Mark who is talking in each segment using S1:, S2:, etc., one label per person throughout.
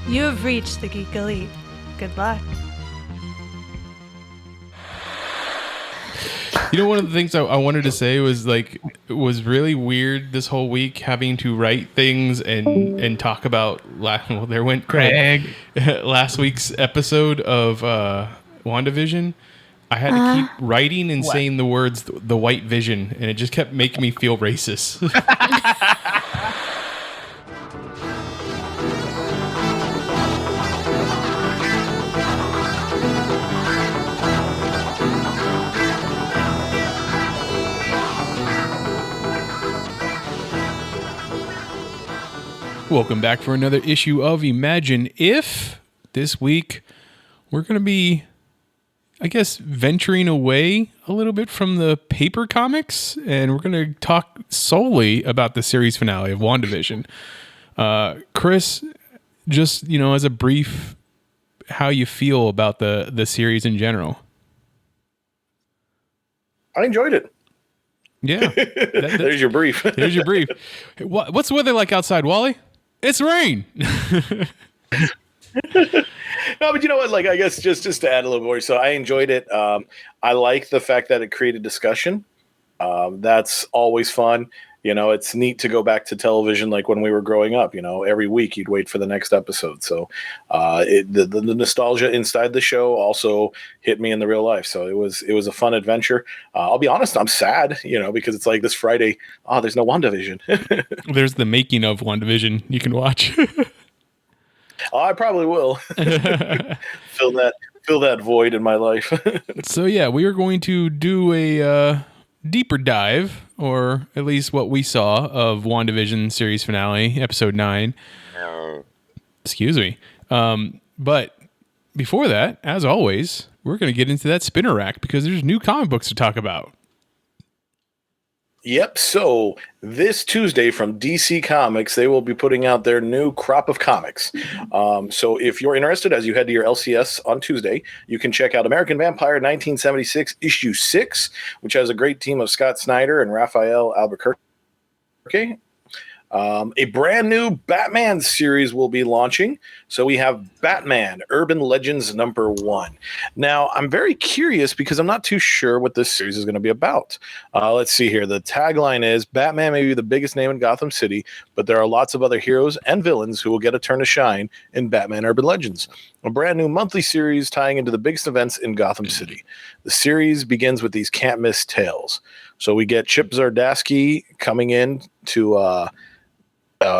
S1: You have reached the Geek Elite. Good luck.
S2: You know, one of the things I wanted to say was like, it was really weird this whole week having to write things and talk about. Well, there went Craig. Last week's episode of WandaVision. I had to keep writing and saying the words "the white vision," and it just kept making me feel racist. Welcome back for another issue of Imagine If. This week, we're going to be, I guess, venturing away a little bit from the paper comics, and we're going to talk solely about the series finale of WandaVision. Chris, just, as a brief, how you feel about the series in general.
S3: I enjoyed it.
S2: Yeah.
S3: There's your brief.
S2: There's your brief. What's the weather like outside, Wally? It's rain.
S3: No, but you know what? Like, I guess just to add a little more. So I enjoyed it. I like the fact that it created discussion. That's always fun. It's neat to go back to television like when we were growing up. Every week you'd wait for the next episode. So the nostalgia inside the show also hit me in the real life. So it was a fun adventure. I'll be honest, I'm sad, because it's like this Friday. Oh, there's no WandaVision.
S2: There's the making of WandaVision you can watch.
S3: Oh, I probably will fill that void in my life.
S2: So yeah, we are going to do a deeper dive, or at least what we saw of WandaVision series finale, episode 9. Excuse me. But before that, as always, we're going to get into that spinner rack because there's new comic books to talk about.
S3: Yep. So this Tuesday from DC Comics, they will be putting out their new crop of comics. So if you're interested, as you head to your LCS on Tuesday, you can check out American Vampire 1976 issue 6, which has a great team of Scott Snyder and Raphael Albuquerque. A brand new Batman series will be launching. So we have Batman Urban Legends #1. Now, I'm very curious because I'm not too sure what this series is going to be about. Let's see here. The tagline is Batman may be the biggest name in Gotham City, but there are lots of other heroes and villains who will get a turn to shine in Batman Urban Legends, a brand new monthly series tying into the biggest events in Gotham City. The series begins with these can't miss tales. So we get Chip Zdarsky coming in to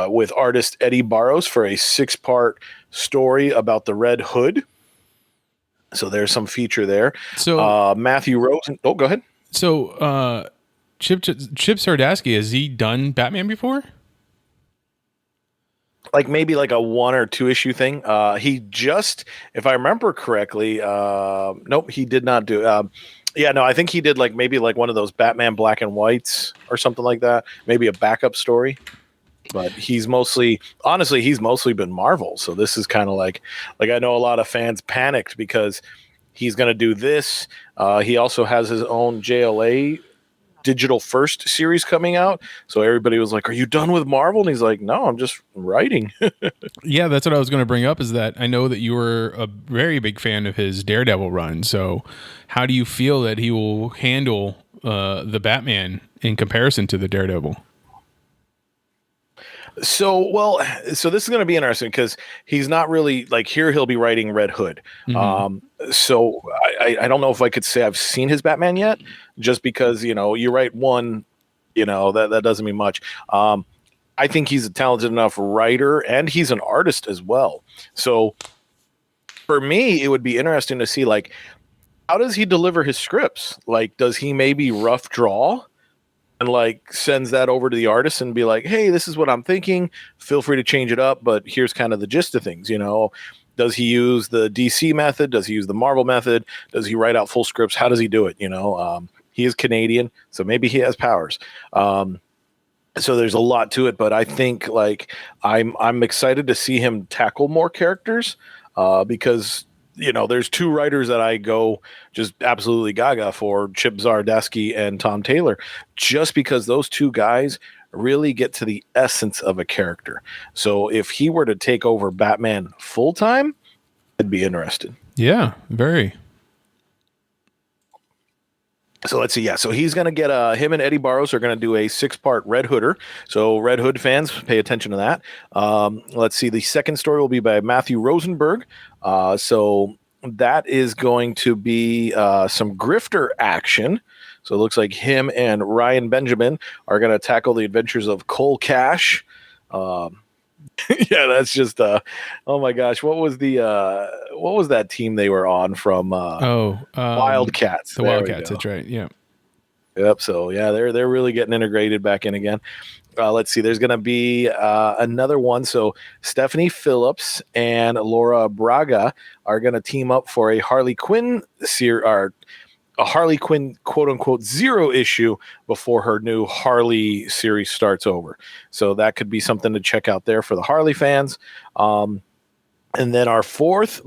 S3: with artist Eddie Barros for a 6-part story about the Red Hood. So there's some feature there. So Matthew Rosen. Oh, go ahead.
S2: So Chip Zdarsky, has he done Batman before?
S3: Like maybe like a 1 or 2 issue thing. He just, if I remember correctly, nope, he did not do. I think he did maybe one of those Batman black and whites or something like that. Maybe a backup story. But he's mostly been Marvel. So this is kind of like I know a lot of fans panicked because he's going to do this. He also has his own JLA digital first series coming out. So everybody was like, "Are you done with Marvel?" And he's like, "No, I'm just writing."
S2: Yeah, that's what I was going to bring up, is that I know that you were a very big fan of his Daredevil run. So how do you feel that he will handle the Batman in comparison to the Daredevil?
S3: So this is going to be interesting because he's not really here. He'll be writing Red Hood. Mm-hmm. So I don't know if I could say I've seen his Batman yet, just because, you write one, that doesn't mean much. I think he's a talented enough writer and he's an artist as well. So for me, it would be interesting to see how does he deliver his scripts? Does he maybe rough draw and sends that over to the artist and be like, "Hey, this is what I'm thinking. Feel free to change it up, but here's kind of the gist of things." Does he use the DC method? Does he use the Marvel method? Does he write out full scripts? How does he do it? He is Canadian, so maybe he has powers. So there's a lot to it, but I think I'm excited to see him tackle more characters because there's 2 writers that I go just absolutely gaga for, Chip Zdarsky and Tom Taylor, just because those 2 guys really get to the essence of a character. So if he were to take over Batman full time, I'd be interested.
S2: Yeah, very.
S3: So let's see. Yeah, so he's going to get him and Eddie Barros are going to do a 6-part Red Hooder. So Red Hood fans, pay attention to that. Let's see. The second story will be by Matthew Rosenberg. So that is going to be some grifter action. So it looks like him and Ryan Benjamin are going to tackle the adventures of Cole Cash. Yeah, that's just oh my gosh, what was that team they were on from Wildcats?
S2: The Wildcats, that's right. Yeah.
S3: Yep. So yeah, they're really getting integrated back in again. Let's see. There's going to be another one. So Stephanie Phillips and Laura Braga are going to team up for a Harley Quinn a Harley Quinn quote unquote 0 issue before her new Harley series starts over. So that could be something to check out there for the Harley fans. And then our fourth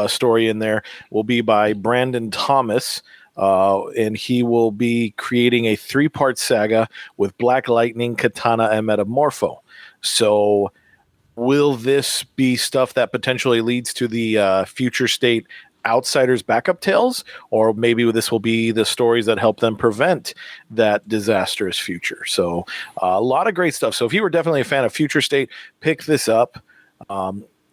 S3: story in there will be by Brandon Thomas. And he will be creating a 3-part saga with Black Lightning, Katana, and Metamorpho. So will this be stuff that potentially leads to the future state Outsiders backup tales, or maybe this will be the stories that help them prevent that disastrous future? So a lot of great stuff. So if you were definitely a fan of Future State, pick this up.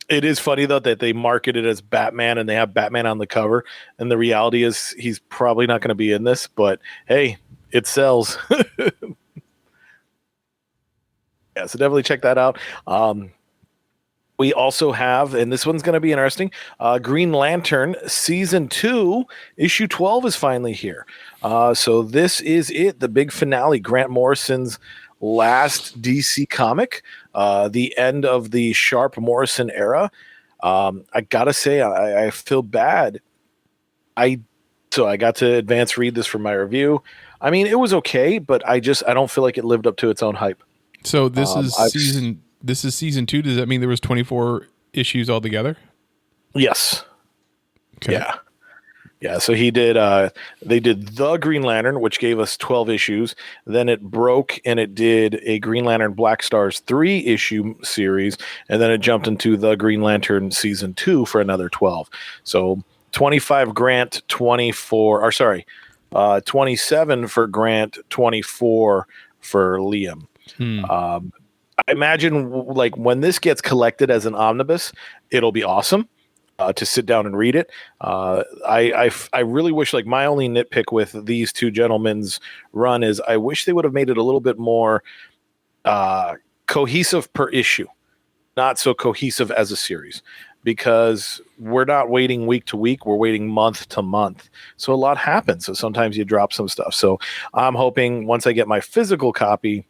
S3: It is funny though that they market it as Batman and they have Batman on the cover, and the reality is he's probably not going to be in this, but hey, it sells. Yeah, so definitely check that out. We also have, and this one's going to be interesting, Green Lantern Season 2, Issue 12 is finally here. So this is it, the big finale, Grant Morrison's last DC comic, the end of the Sharp Morrison era. I got to say, I feel bad. So I got to advance read this for my review. I mean, it was okay, but I don't feel like it lived up to its own hype.
S2: So this is season 2. Does that mean there was 24 issues altogether?
S3: Yes.
S2: Okay.
S3: Yeah. So they did The Green Lantern, which gave us 12 issues. Then it broke and it did a Green Lantern Black Stars 3-issue series. And then it jumped into The Green Lantern Season 2 for another 12. So 25 Grant, 27 for Grant, 24 for Liam. I imagine like when this gets collected as an omnibus, it'll be awesome to sit down and read it. I really wish, like, my only nitpick with these two gentlemen's run is I wish they would have made it a little bit more cohesive per issue, not so cohesive as a series, because we're not waiting week to week, we're waiting month to month. So a lot happens. So sometimes you drop some stuff. So I'm hoping once I get my physical copy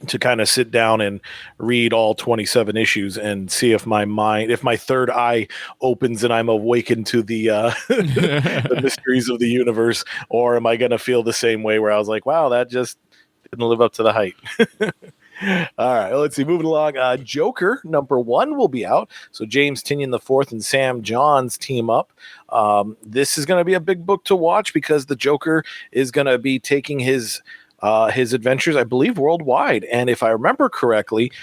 S3: to kind of sit down and read all 27 issues and see if my third eye opens and I'm awakened to the, the mysteries of the universe, or am I going to feel the same way where I was like, wow, that just didn't live up to the hype. All right, let's see. Moving along, Joker #1 will be out. So James Tynion IV and Sam Johns team up. This is going to be a big book to watch because the Joker is going to be taking his adventures, I believe, worldwide. And if I remember correctly,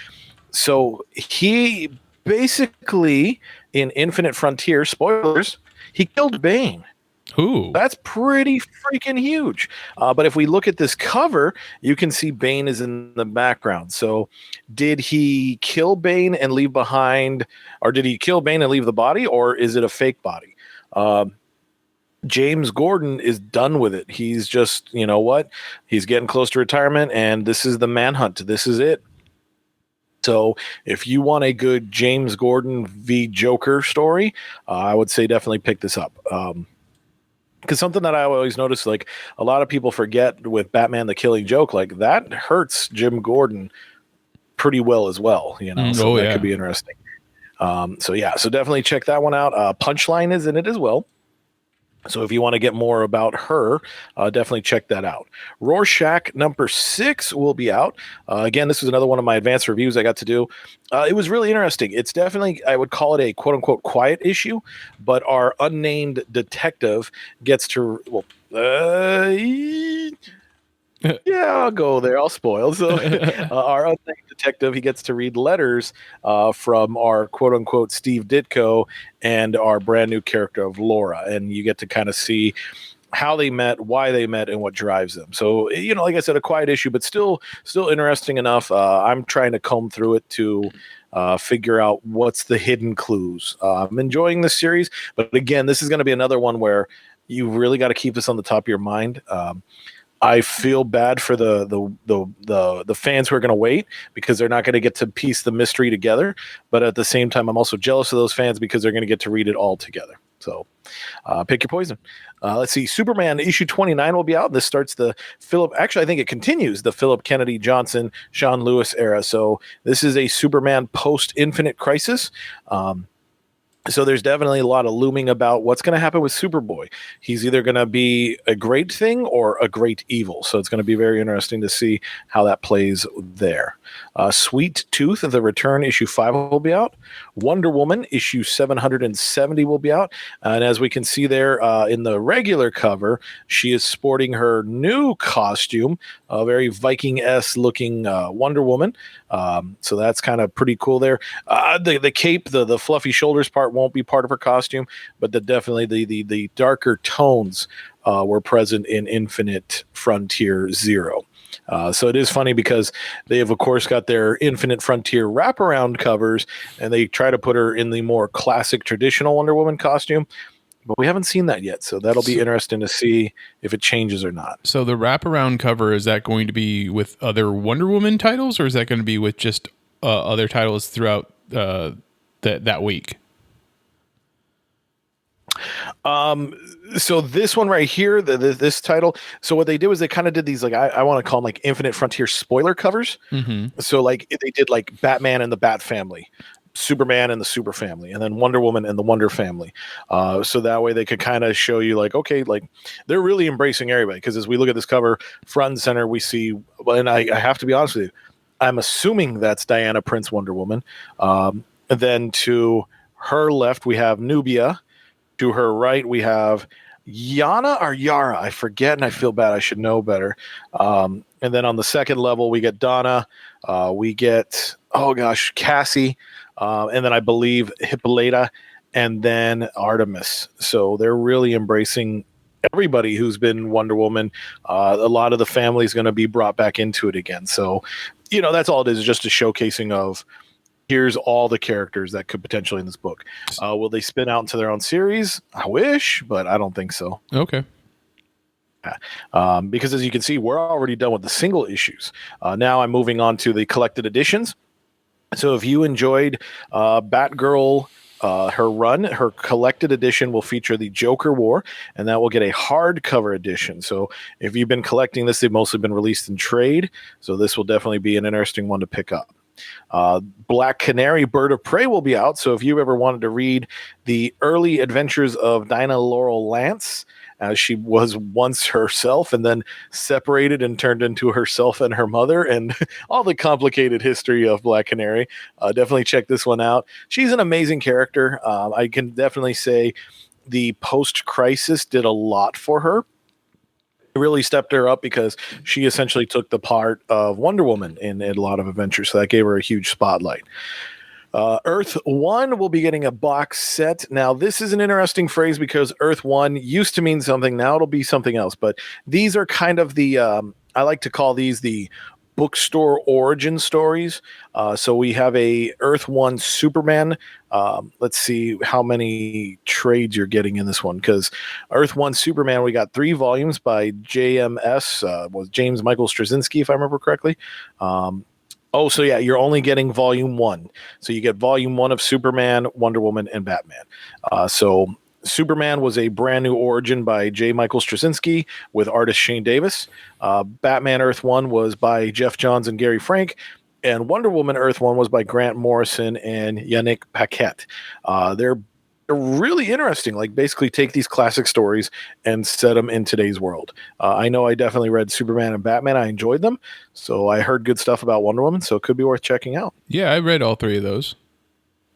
S3: so he basically in Infinite Frontier, spoilers, he killed Bane.
S2: Ooh.
S3: That's pretty freaking huge. But if we look at this cover, you can see Bane is in the background. So did he kill Bane and leave behind, or did he kill Bane and leave the body, or is it a fake body? James Gordon is done with it. He's just, you know what? He's getting close to retirement, and this is the manhunt. This is it. So if you want a good James Gordon v. Joker story, I would say definitely pick this up. Because something that I always notice, like a lot of people forget with Batman the Killing Joke, like that hurts Jim Gordon pretty well as well, you know. So that could be interesting. So definitely check that one out. Punchline is in it as well. So if you want to get more about her, definitely check that out. Rorschach #6 will be out. Again, this was another one of my advanced reviews I got to do. It was really interesting. It's definitely, I would call it a quote-unquote quiet issue, but our unnamed detective gets to, Yeah, I'll go there. I'll spoil. So, our unnamed detective, he gets to read letters from our quote unquote Steve Ditko and our brand new character of Laura. And you get to kind of see how they met, why they met, and what drives them. So, like I said, a quiet issue, but still interesting enough. I'm trying to comb through it to figure out what's the hidden clues. I'm enjoying this series, but again, this is going to be another one where you really got to keep this on the top of your mind. I feel bad for the fans who are going to wait because they're not going to get to piece the mystery together. But at the same time, I'm also jealous of those fans because they're going to get to read it all together. So pick your poison. Let's see. Superman issue 29 will be out. This starts the I think it continues the Philip Kennedy Johnson, Sean Lewis era. So this is a Superman post Infinite Crisis. So there's definitely a lot of looming about what's going to happen with Superboy. He's either going to be a great thing or a great evil. So it's going to be very interesting to see how that plays there. Sweet Tooth, The Return, issue 5 will be out. Wonder Woman, issue 770 will be out. And as we can see there in the regular cover, she is sporting her new costume, a very Viking-esque looking Wonder Woman. So that's kind of pretty cool there. The cape, the fluffy shoulders part won't be part of her costume, but definitely the darker tones were present in Infinite Frontier Zero. So it is funny because they have, of course, got their Infinite Frontier wraparound covers, and they try to put her in the more classic, traditional Wonder Woman costume. But we haven't seen that yet, so that'll be interesting to see if it changes or not.
S2: So the wraparound cover, is that going to be with other Wonder Woman titles, or is that going to be with just other titles throughout that week?
S3: So this one right here, this title. So what they did was they kind of did these, like, I want to call them like Infinite Frontier spoiler covers.
S2: Mm-hmm.
S3: So like they did like Batman and the Bat Family, Superman and the Super Family, and then Wonder Woman and the Wonder Family. So that way they could kind of show you like, okay, like they're really embracing everybody. Because as we look at this cover, front and center, we see, and I have to be honest with you, I'm assuming that's Diana Prince Wonder Woman. And then to her left, we have Nubia. To her right, we have Yana or Yara. I forget, and I feel bad. I should know better. And then on the second level, we get Donna. We get, Cassie. And then I believe Hippolyta, and then Artemis. So they're really embracing everybody who's been Wonder Woman. A lot of the family is going to be brought back into it again. So, that's all it is just a showcasing of, here's all the characters that could potentially in this book. Will they spin out into their own series? I wish, but I don't think so.
S2: Okay.
S3: Because as you can see, we're already done with the single issues. Now I'm moving on to the collected editions. So if you enjoyed Batgirl, her run, her collected edition will feature the Joker War, and that will get a hardcover edition. So if you've been collecting this, they've mostly been released in trade. So this will definitely be an interesting one to pick up. Black Canary, Bird of Prey will be out. So if you ever wanted to read the early adventures of Dinah Laurel Lance, as she was once herself and then separated and turned into herself and her mother, and all the complicated history of Black Canary, definitely check this one out. She's an amazing character. I can definitely say the post-crisis did a lot for her. Really stepped her up because she essentially took the part of Wonder Woman in a lot of adventures. So that gave her a huge spotlight. Earth 1 will be getting a box set. Now, this is an interesting phrase because Earth 1 used to mean something. Now it'll be something else. But these are kind of the, I like to call these the bookstore origin stories. So we have a Earth 1 Superman. Let's see how many trades you're getting in this one, because Earth 1 Superman, we got 3 volumes by JMS, was James Michael Straczynski, if I remember correctly. So yeah, you're only getting volume 1. So you get volume 1 of Superman, Wonder Woman, and Batman. So Superman was a brand new origin by J. Michael Straczynski with artist Shane Davis. Batman Earth 1 was by Jeff Johns and Gary Frank. And Wonder Woman Earth 1 was by Grant Morrison and Yannick Paquette. They're really interesting. Like, basically take these classic stories and set them in today's world. I know I definitely read Superman and Batman. I enjoyed them. So I heard good stuff about Wonder Woman, so it could be worth checking out.
S2: Yeah, I read all 3 of those.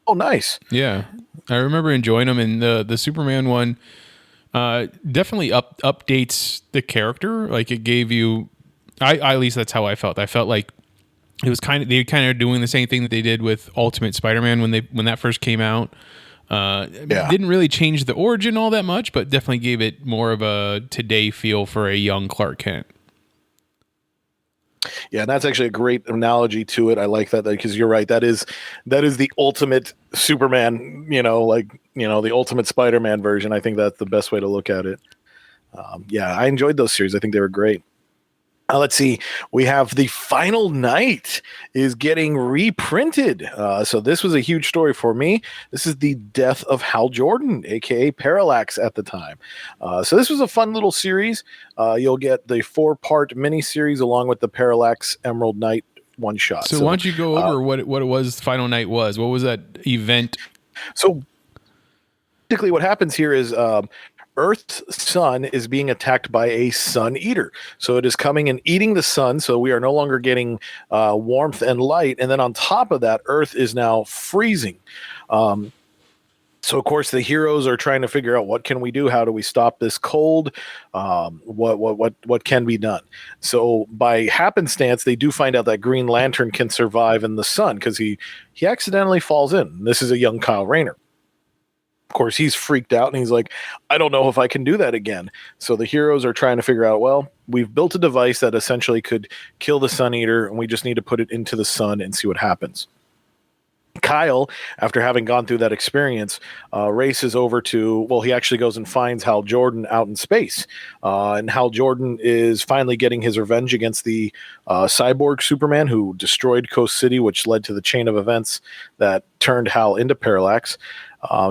S3: Oh, nice.
S2: Yeah. I remember enjoying them, and the Superman one definitely updates the character. Like, it gave you I at least that's how I felt. I felt like it was they kind of doing the same thing that they did with Ultimate Spider-Man when that first came out. Didn't really change the origin all that much, but definitely gave it more of a today feel for a young Clark Kent.
S3: Yeah, and that's actually a great analogy to it. I like that because you're right. That is the ultimate Superman. The ultimate Spider-Man version. I think that's the best way to look at it. I enjoyed those series. I think they were great. Let's see. We have The Final Night is getting reprinted. So this was a huge story for me. This is the death of Hal Jordan, a.k.a. Parallax at the time. So this was a fun little series. You'll get the 4-part miniseries along with the Parallax Emerald Knight one-shot.
S2: So why don't you go over what it was Final Night was? What was that event?
S3: So basically what happens here is Earth's sun is being attacked by a sun eater. So it is coming and eating the sun. So we are no longer getting warmth and light. And then on top of that, Earth is now freezing. So of course the heroes are trying to figure out what can we do? How do we stop this cold? What can be done? So by happenstance, they do find out that Green Lantern can survive in the sun because he accidentally falls in. This is a young Kyle Rayner. Of course, he's freaked out and he's like, I don't know if I can do that again. So the heroes are trying to figure out, well, we've built a device that essentially could kill the Sun Eater, and we just need to put it into the sun and see what happens. Kyle, after having gone through that experience, races over to, he actually goes and finds Hal Jordan out in space. And Hal Jordan is finally getting his revenge against the cyborg Superman who destroyed Coast City, which led to the chain of events that turned Hal into Parallax.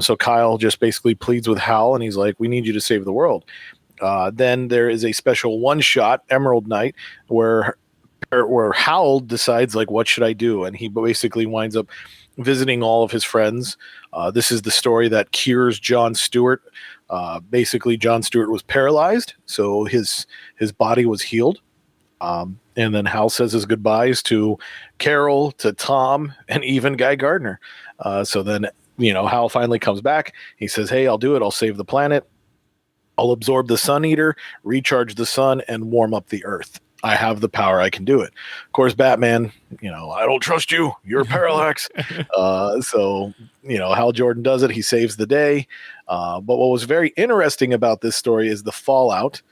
S3: So Kyle just basically pleads with Hal, and he's like, we need you to save the world. Then there is a special one-shot, Emerald Knight, where Hal decides, like, what should I do? And he basically winds up visiting all of his friends. This is the story that cures John Stewart. Basically, John Stewart was paralyzed, so his body was healed. And then Hal says his goodbyes to Carol, to Tom, and even Guy Gardner. So then Hal finally comes back. He says, hey, I'll do it. I'll save the planet. I'll absorb the Sun Eater, recharge the sun, and warm up the Earth. I have the power. I can do it. Of course, Batman, I don't trust you. You're Parallax. So Hal Jordan does it. He saves the day. But what was very interesting about this story is the fallout.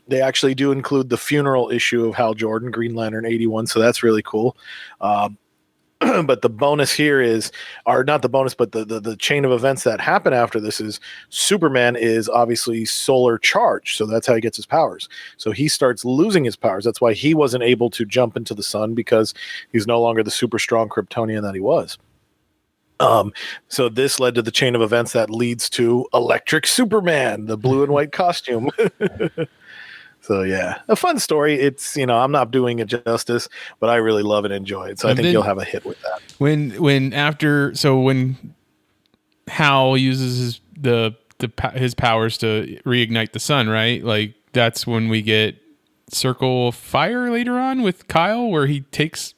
S3: They actually do include the funeral issue of Hal Jordan, Green Lantern 81. So that's really cool. But the bonus here is, or not the bonus, but the chain of events that happen after this is Superman is obviously solar charged. So that's how he gets his powers. So he starts losing his powers. That's why he wasn't able to jump into the sun, because he's no longer the super strong Kryptonian that he was. So this led to the chain of events that leads to Electric Superman, the blue and white costume. So yeah, a fun story. It's, I'm not doing it justice, but I really love and enjoy it. So I think you'll have a hit with that. When
S2: Hal uses his powers to reignite the sun, right? Like that's when we get Circle of Fire later on with Kyle, where he takes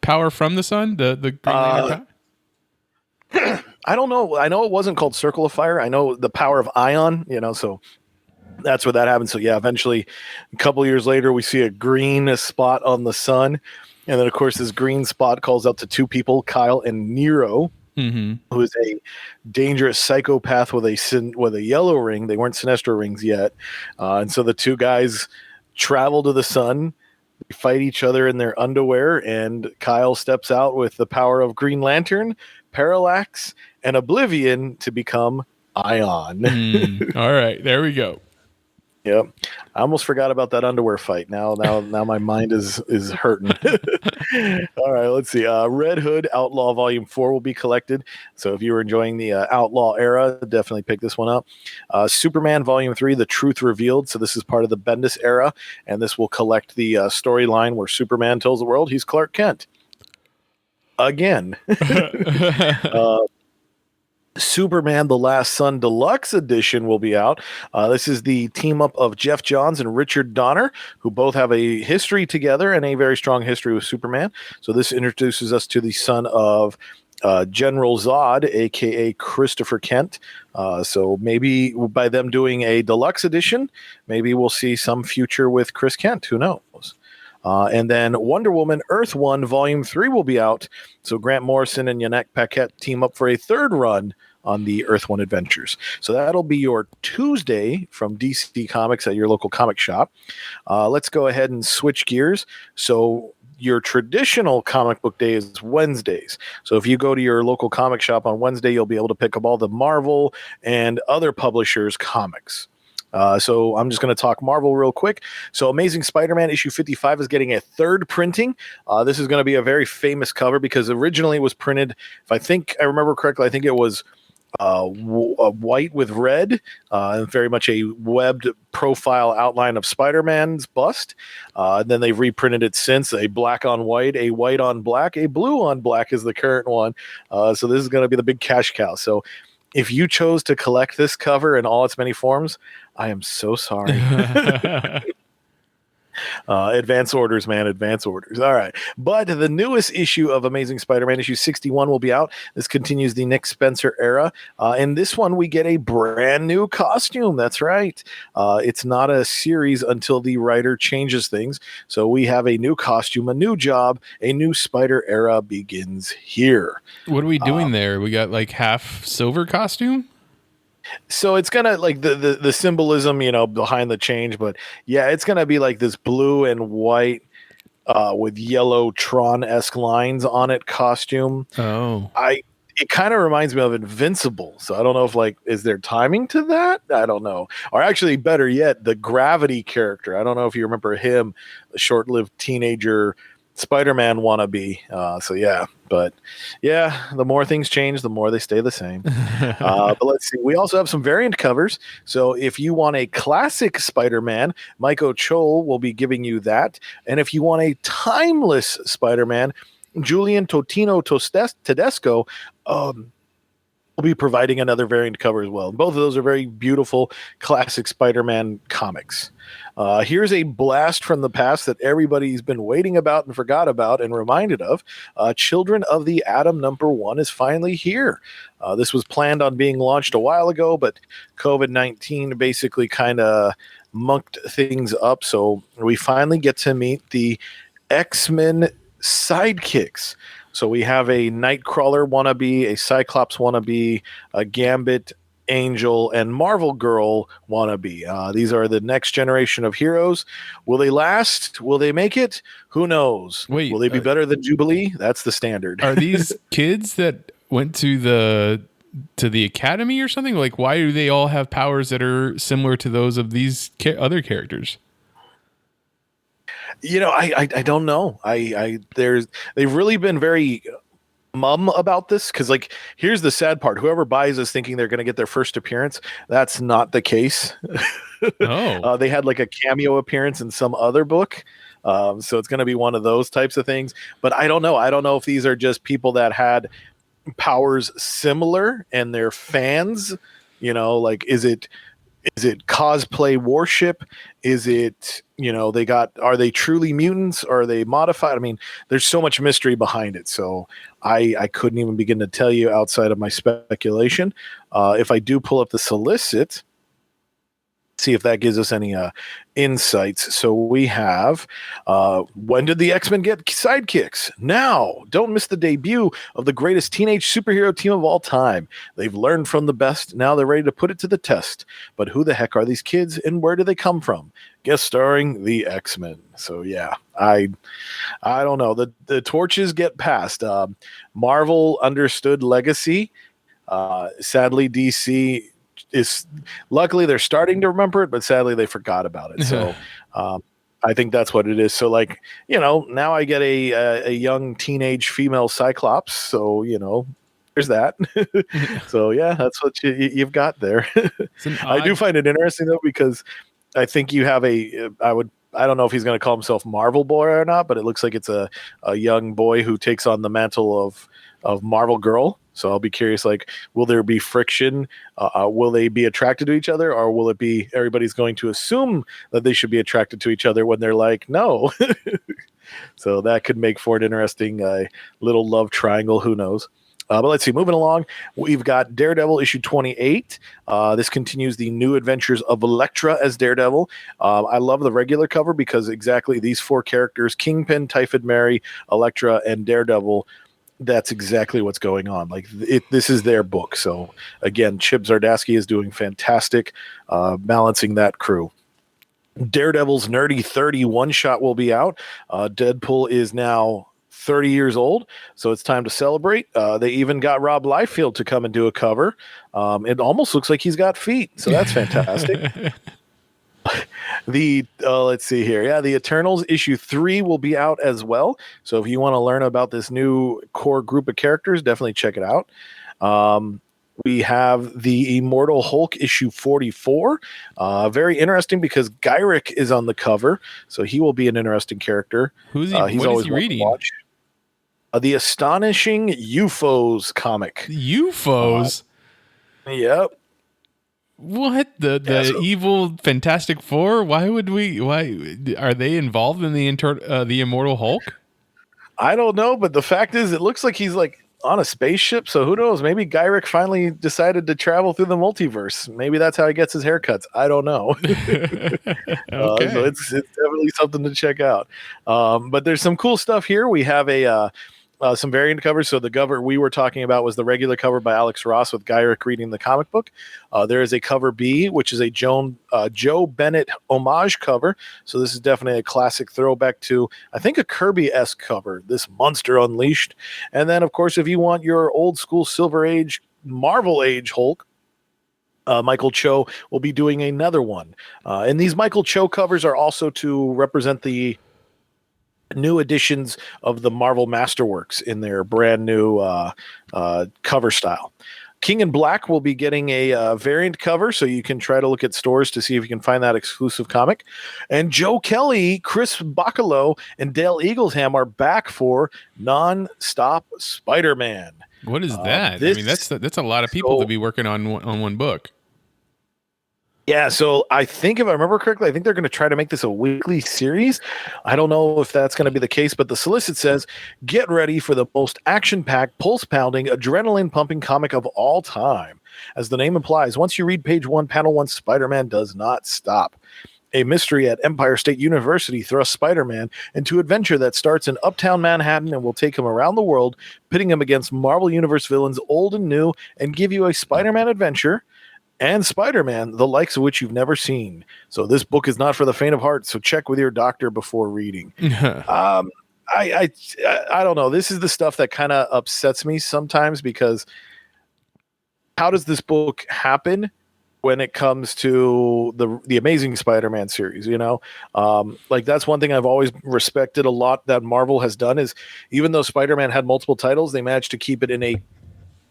S2: power from the sun, the Green Lantern power.
S3: I don't know. I know it wasn't called Circle of Fire. I know the power of Ion, so that's where that happens. So yeah, eventually a couple years later, we see a green spot on the sun. And then of course, this green spot calls out to two people, Kyle and Nero, who is a dangerous psychopath with a yellow ring. They weren't Sinestro rings yet. And so the two guys travel to the sun, fight each other in their underwear. And Kyle steps out with the power of Green Lantern, Parallax, and Oblivion to become Ion.
S2: All right, there we go.
S3: Yep. I almost forgot about that underwear fight. Now my mind is hurting. All right, let's see. Red Hood Outlaw Volume 4 will be collected. So if you were enjoying the Outlaw era, definitely pick this one up. Superman Volume 3, The Truth Revealed. So this is part of the Bendis era, and this will collect the storyline where Superman tells the world he's Clark Kent. Again. Superman The Last Sun Deluxe Edition will be out. This is the team up of Jeff Johns and Richard Donner, who both have a history together and a very strong history with Superman. So this introduces us to the son of General Zod, a.k.a. Christopher Kent. So maybe by them doing a deluxe edition, maybe we'll see some future with Chris Kent. Who knows? And then Wonder Woman Earth 1 Volume 3 will be out. So Grant Morrison and Yannick Paquette team up for a third run on the Earth 1 adventures. So that'll be your Tuesday from DC Comics at your local comic shop. Let's go ahead and switch gears. So your traditional comic book day is Wednesdays. So if you go to your local comic shop on Wednesday, you'll be able to pick up all the Marvel and other publishers' comics. So I'm just going to talk Marvel real quick. So Amazing Spider-Man issue 55 is getting a third printing. This is going to be a very famous cover because originally it was printed, if I think I remember correctly, I think it was white with red, very much a webbed profile outline of Spider-Man's bust. Then they've reprinted it since, a black on white, a white on black, a blue on black is the current one. So this is going to be the big cash cow. So if you chose to collect this cover in all its many forms, I am so sorry. Advance orders, man. Advance orders. All right. But the newest issue of Amazing Spider-Man, issue 61, will be out. This continues the Nick Spencer era. In this one, we get a brand new costume. That's right. It's not a series until the writer changes things. So we have a new costume, a new job, a new Spider era begins here.
S2: What are we doing there? We got like half silver costume?
S3: So it's gonna like the symbolism, behind the change, but yeah, it's gonna be like this blue and white with yellow Tron-esque lines on it costume.
S2: Oh,
S3: it kind of reminds me of Invincible. So I don't know if is there timing to that? I don't know. Or actually, better yet, the Gravity character. I don't know if you remember him, the short-lived teenager Spider-Man wannabe. So yeah, but yeah, the more things change, the more they stay the same. But let's see. We also have some variant covers. So if you want a classic Spider-Man, Mike Ochol will be giving you that. And if you want a timeless Spider-Man, Julian Totino Tedesco will be providing another variant cover as well. Both of those are very beautiful classic Spider-Man comics. Here's a blast from the past that everybody's been waiting about and forgot about and reminded of. Children of the Atom #1 is finally here. This was planned on being launched a while ago, but COVID-19 basically kind of mucked things up. So we finally get to meet the X-Men sidekicks. So we have a Nightcrawler wannabe, a Cyclops wannabe, a Gambit, Angel, and Marvel Girl wannabe. These are the next generation of heroes. Will they last? Will they make it? Who knows?
S2: Wait,
S3: will they be better than Jubilee? That's the standard.
S2: Are these kids that went to the academy or something? Like, why do they all have powers that are similar to those of these other characters?
S3: I don't know. They've really been very mum about this because here's the sad part. Whoever buys this thinking they're going to get their first appearance, that's not the case.
S2: Oh.
S3: They had a cameo appearance in some other book. So it's going to be one of those types of things. But I don't know. I don't know if these are just people that had powers similar and they're fans. Is it cosplay worship? Is it, are they truly mutants? Or are they modified? I mean, there's so much mystery behind it. So I couldn't even begin to tell you outside of my speculation. If I do pull up the solicit, see if that gives us any insights. So we have, when did the X-Men get sidekicks? Now, don't miss the debut of the greatest teenage superhero team of all time. They've learned from the best. Now they're ready to put it to the test. But who the heck are these kids and where do they come from? Guest starring the X-Men. So yeah, I don't know. The torches get passed. Marvel understood legacy. Sadly, DC luckily they're starting to remember it, but sadly they forgot about it. So I think that's what it is. So now I get a young teenage female Cyclops. So, there's that. So yeah, that's what you've got there. I do find it interesting though, because I think you have I don't know if he's going to call himself Marvel Boy or not, but it looks like it's a young boy who takes on the mantle of Marvel Girl. So I'll be curious, will there be friction? Will they be attracted to each other? Or will it be everybody's going to assume that they should be attracted to each other when they're like, no? So that could make for an interesting little love triangle. Who knows? But let's see, moving along, we've got Daredevil issue 28. This continues the new adventures of Elektra as Daredevil. I love the regular cover because exactly these 4 characters, Kingpin, Typhid Mary, Elektra, and Daredevil, that's exactly what's going on. Like this is their book. So again, Chip Zdarsky is doing fantastic, balancing that crew. Daredevil's Nerdy 30 one-shot will be out. Deadpool is now 30 years old, so it's time to celebrate. They even got Rob Liefeld to come and do a cover. It almost looks like he's got feet, so that's fantastic. Let's see here. Yeah, the Eternals issue 3 will be out as well. So if you want to learn about this new core group of characters, definitely check it out. We have the Immortal Hulk issue 44. Very interesting because Gyrick is on the cover, so he will be an interesting character.
S2: Who's he?
S3: He's
S2: what
S3: always
S2: is he reading?
S3: The Astonishing UFOs comic.
S2: UFOs?
S3: Yep.
S2: What? The evil Fantastic Four? Why are they involved in the Immortal Hulk?
S3: I don't know, but the fact is it looks like he's like on a spaceship, so who knows? Maybe Gyrick finally decided to travel through the multiverse. Maybe that's how he gets his haircuts. I don't know.
S2: Okay.
S3: So it's definitely something to check out. But there's some cool stuff here. We have some variant covers. So the cover we were talking about was the regular cover by Alex Ross with Gyrick reading the comic book. There is a cover B, which is a Joe Bennett homage cover. So this is definitely a classic throwback to, I think, a Kirby-esque cover, this Monster Unleashed. And then, of course, if you want your old school Silver Age, Marvel Age Hulk, Michael Cho will be doing another one. And these Michael Cho covers are also to represent the new editions of the Marvel Masterworks in their brand new cover style. King in Black will be getting a variant cover, so you can try to look at stores to see if you can find that exclusive comic. And Joe Kelly, Chris Bacalo, and Dale Eaglesham are back for Non-Stop Spider-Man.
S2: What is that? I mean, that's a lot of people to be working on one book.
S3: Yeah, so I think if I remember correctly, I think they're going to try to make this a weekly series. I don't know if that's going to be the case, but the solicit says, get ready for the most action-packed, pulse-pounding, adrenaline-pumping comic of all time. As the name implies, once you read page 1, panel 1, Spider-Man does not stop. A mystery at Empire State University thrusts Spider-Man into adventure that starts in uptown Manhattan and will take him around the world, pitting him against Marvel Universe villains old and new, and give you a Spider-Man adventure and Spider-Man, the likes of which you've never seen. So this book is not for the faint of heart, so check with your doctor before reading. I don't know. This is the stuff that kind of upsets me sometimes because how does this book happen when it comes to the Amazing Spider-Man series, you know? Like that's one thing I've always respected a lot that Marvel has done is even though Spider-Man had multiple titles, they managed to keep it in a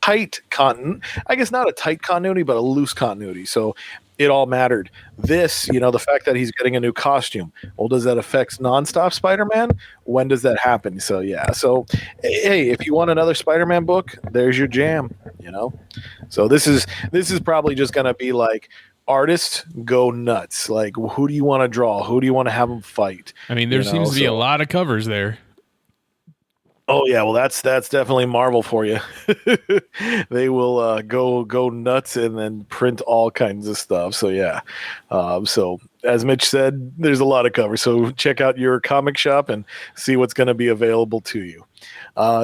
S3: tight I guess not a tight continuity, but a loose continuity. So it all mattered. This, you know, the fact that he's getting a new costume. Well, does that affect Non-Stop Spider-Man? When does that happen? So yeah. So hey, if you want another Spider-Man book, there's your jam, you know? So this is probably just gonna be like artists go nuts. Like who do you want to draw? Who do you want to have them fight?
S2: I mean, there seems to be a lot of covers there.
S3: Oh yeah, well that's definitely Marvel for you. They will go nuts and then print all kinds of stuff. So yeah, so as Mitch said, there's a lot of covers. So check out your comic shop and see what's going to be available to you.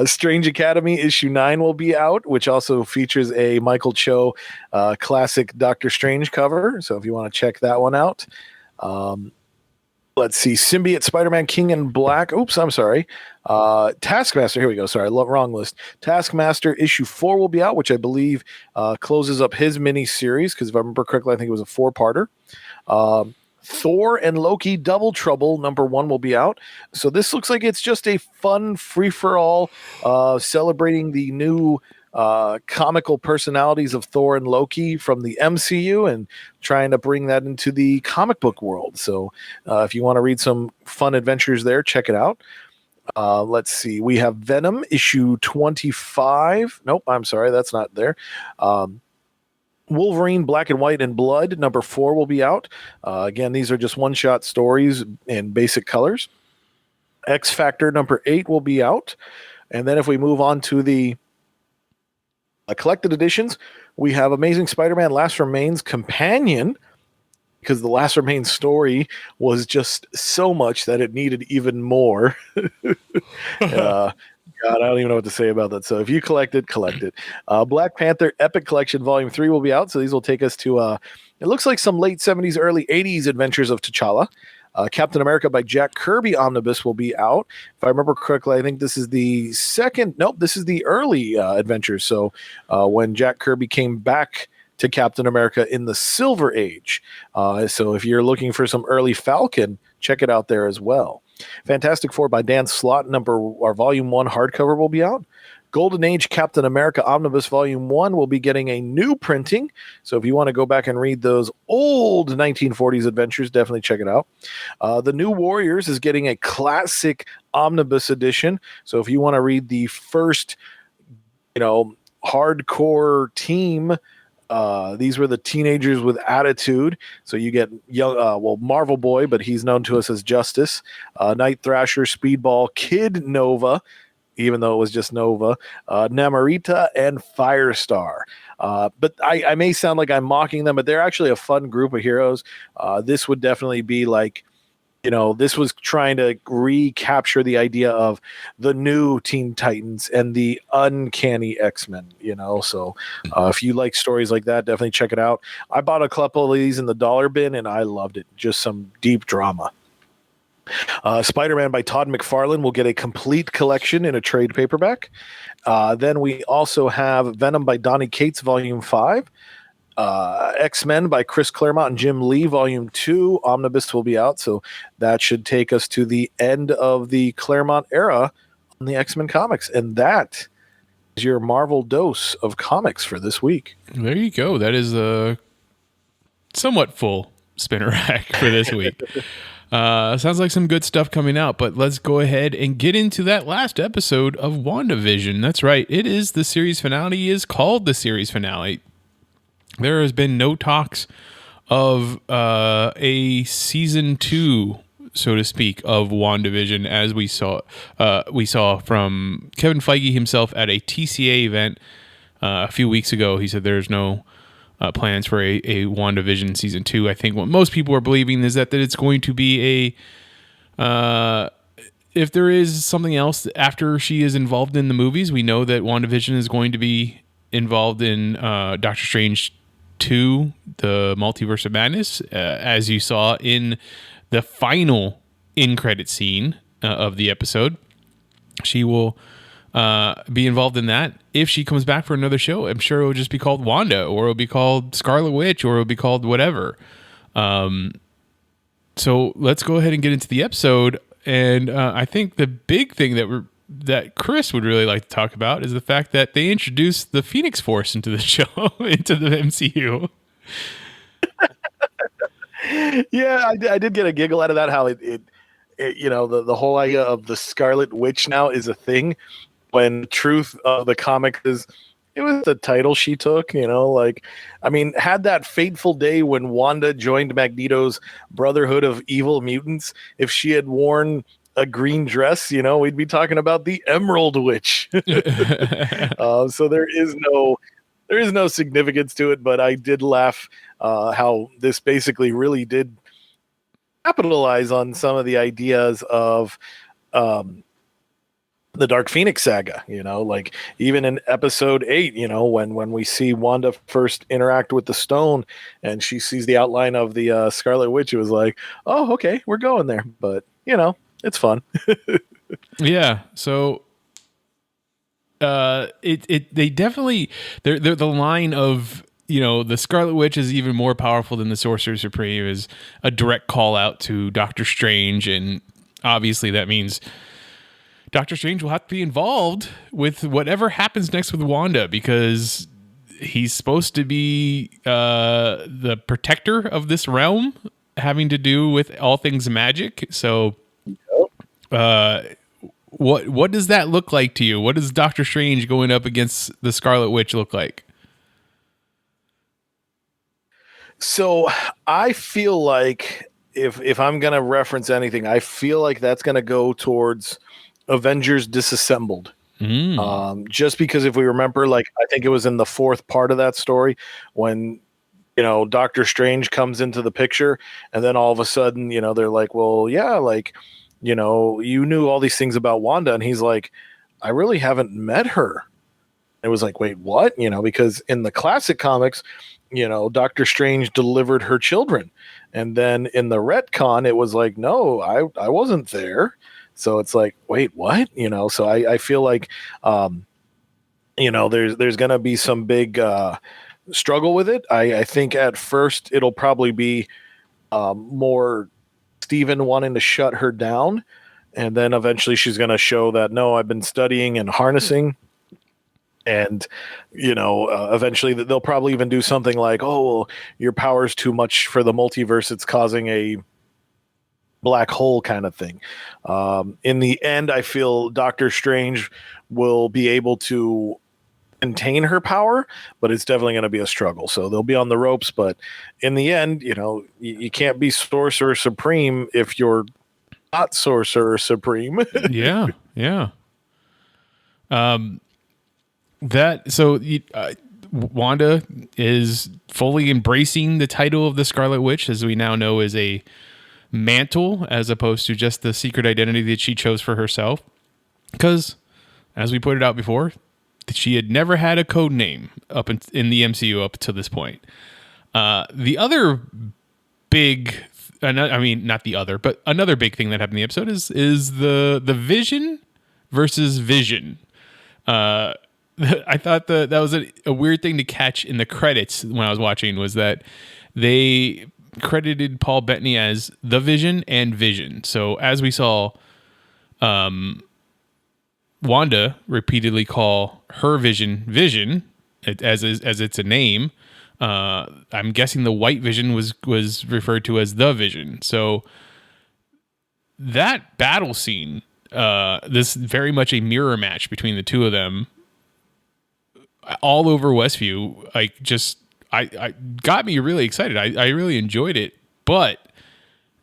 S3: Strange Academy issue 9 will be out, which also features a Michael Cho classic Doctor Strange cover. So if you want to check that one out. Let's see. Symbiote Spider-Man King in Black. Oops, I'm sorry. Taskmaster. Here we go. Sorry, wrong list. Taskmaster issue 4 will be out, which I believe closes up his mini series. Because if I remember correctly, I think it was a 4-parter. Thor and Loki Double Trouble #1 will be out. So this looks like it's just a fun free-for-all celebrating the new comical personalities of Thor and Loki from the MCU and trying to bring that into the comic book world. So if you want to read some fun adventures there, check it out. Let's see. We have Venom issue 25. Nope, I'm sorry. That's not there. Wolverine Black and White and Blood #4 will be out. Again, these are just one-shot stories in basic colors. X Factor #8 will be out. And then if we move on to the Collected editions, we have Amazing Spider-Man Last Remains Companion, because the Last Remains story was just so much that it needed even more. God, I don't even know what to say about that. So if you collect it, collect it. Black Panther Epic Collection Volume 3 will be out. So these will take us to, it looks like some late 70s, early 80s adventures of T'Challa. Captain America by Jack Kirby Omnibus will be out. If I remember correctly, I think this is the this is the early adventure. So when Jack Kirby came back to Captain America in the Silver Age. So if you're looking for some early Falcon, check it out there as well. Fantastic Four by Dan Slott, Volume 1 hardcover will be out. Golden Age Captain America Omnibus Volume 1 will be getting a new printing. So if you want to go back and read those old 1940s adventures, definitely check it out. The New Warriors is getting a classic omnibus edition. So if you want to read the first, hardcore team, these were the teenagers with attitude. So you get young, Marvel Boy, but he's known to us as Justice, Night Thrasher, Speedball, Kid Nova, even though it was just Nova, Namorita, and Firestar. But I may sound like I'm mocking them, but they're actually a fun group of heroes. This would definitely be like, this was trying to recapture the idea of the new Teen Titans and the uncanny X-Men, So if you like stories like that, definitely check it out. I bought a couple of these in the dollar bin, and I loved it. Just some deep drama. Spider-Man by Todd McFarlane will get a complete collection in a trade paperback. Then we also have Venom by Donny Cates, Volume 5. X-Men by Chris Claremont and Jim Lee, Volume 2. Omnibus will be out, so that should take us to the end of the Claremont era on the X-Men comics. And that is your Marvel dose of comics for this week.
S2: There you go. That is a somewhat full spinner rack for this week. Sounds like some good stuff coming out, but let's go ahead and get into that last episode of WandaVision. That's right. It is the series finale. It is called the series finale. There has been no talks of a season 2, so to speak, of WandaVision, as we saw from Kevin Feige himself at a TCA event a few weeks ago. He said there's no plans for a WandaVision season 2. I think what most people are believing is that it's going to be if there is something else after she is involved in the movies, we know that WandaVision is going to be involved in Doctor Strange 2, the Multiverse of Madness, as you saw in the final in-credit scene of the episode. She will be involved in that. If she comes back for another show, I'm sure it will just be called Wanda, or it'll be called Scarlet Witch, or it'll be called whatever. So let's go ahead and get into the episode. And I think the big thing that Chris would really like to talk about is the fact that they introduced the Phoenix Force into the show, into the MCU.
S3: Yeah, I did get a giggle out of that. How it the whole idea of the Scarlet Witch now is a thing, when the truth of the comic is it was the title she took. Had that fateful day when Wanda joined Magneto's Brotherhood of Evil Mutants, if she had worn a green dress, we'd be talking about the Emerald Witch. So there is no significance to it, but I did laugh how this basically really did capitalize on some of the ideas of the Dark Phoenix saga, like even in episode 8, when we see Wanda first interact with the stone and she sees the outline of the Scarlet Witch, it was like, oh, okay, we're going there. But, it's fun.
S2: Yeah. So they definitely, they're the line of, the Scarlet Witch is even more powerful than the Sorcerer Supreme is a direct call out to Doctor Strange. And obviously that means Doctor Strange will have to be involved with whatever happens next with Wanda, because he's supposed to be the protector of this realm, having to do with all things magic. So what does that look like to you? What does Doctor Strange going up against the Scarlet Witch look like?
S3: So I feel like if I'm going to reference anything, I feel like that's going to go towards Avengers Disassembled. Just because if we remember, like, I think it was in the fourth part of that story when, Doctor Strange comes into the picture, and then all of a sudden, they're like, well, yeah, like, you knew all these things about Wanda. And he's like, I really haven't met her. It was like, wait, what? Because in the classic comics, Doctor Strange delivered her children. And then in the retcon, it was like, no, I wasn't there. So it's like, wait, what? So I feel like, there's going to be some big struggle with it. I think at first it'll probably be more Steven wanting to shut her down. And then eventually she's going to show that, no, I've been studying and harnessing. And, eventually they'll probably even do something like, oh, well, your power's too much for the multiverse. It's causing a black hole kind of thing. In the end, I feel Doctor Strange will be able to contain her power, but it's definitely going to be a struggle. So they'll be on the ropes. But in the end, you can't be Sorcerer Supreme if you're not Sorcerer Supreme.
S2: Yeah. Wanda is fully embracing the title of the Scarlet Witch, as we now know is a mantle, as opposed to just the secret identity that she chose for herself. Because, as we put it out before, she had never had a code name in the MCU up to this point. The other big, not the other, but another big thing that happened in the episode is the Vision versus Vision. I thought that was a weird thing to catch in the credits when I was watching, was that they credited Paul Bettany as the Vision and Vision. So as we saw, Wanda repeatedly call her Vision Vision, as it's a name. I'm guessing the White Vision was referred to as the Vision. So that battle scene, this very much a mirror match between the two of them, all over Westview, I got me really excited. I really enjoyed it, but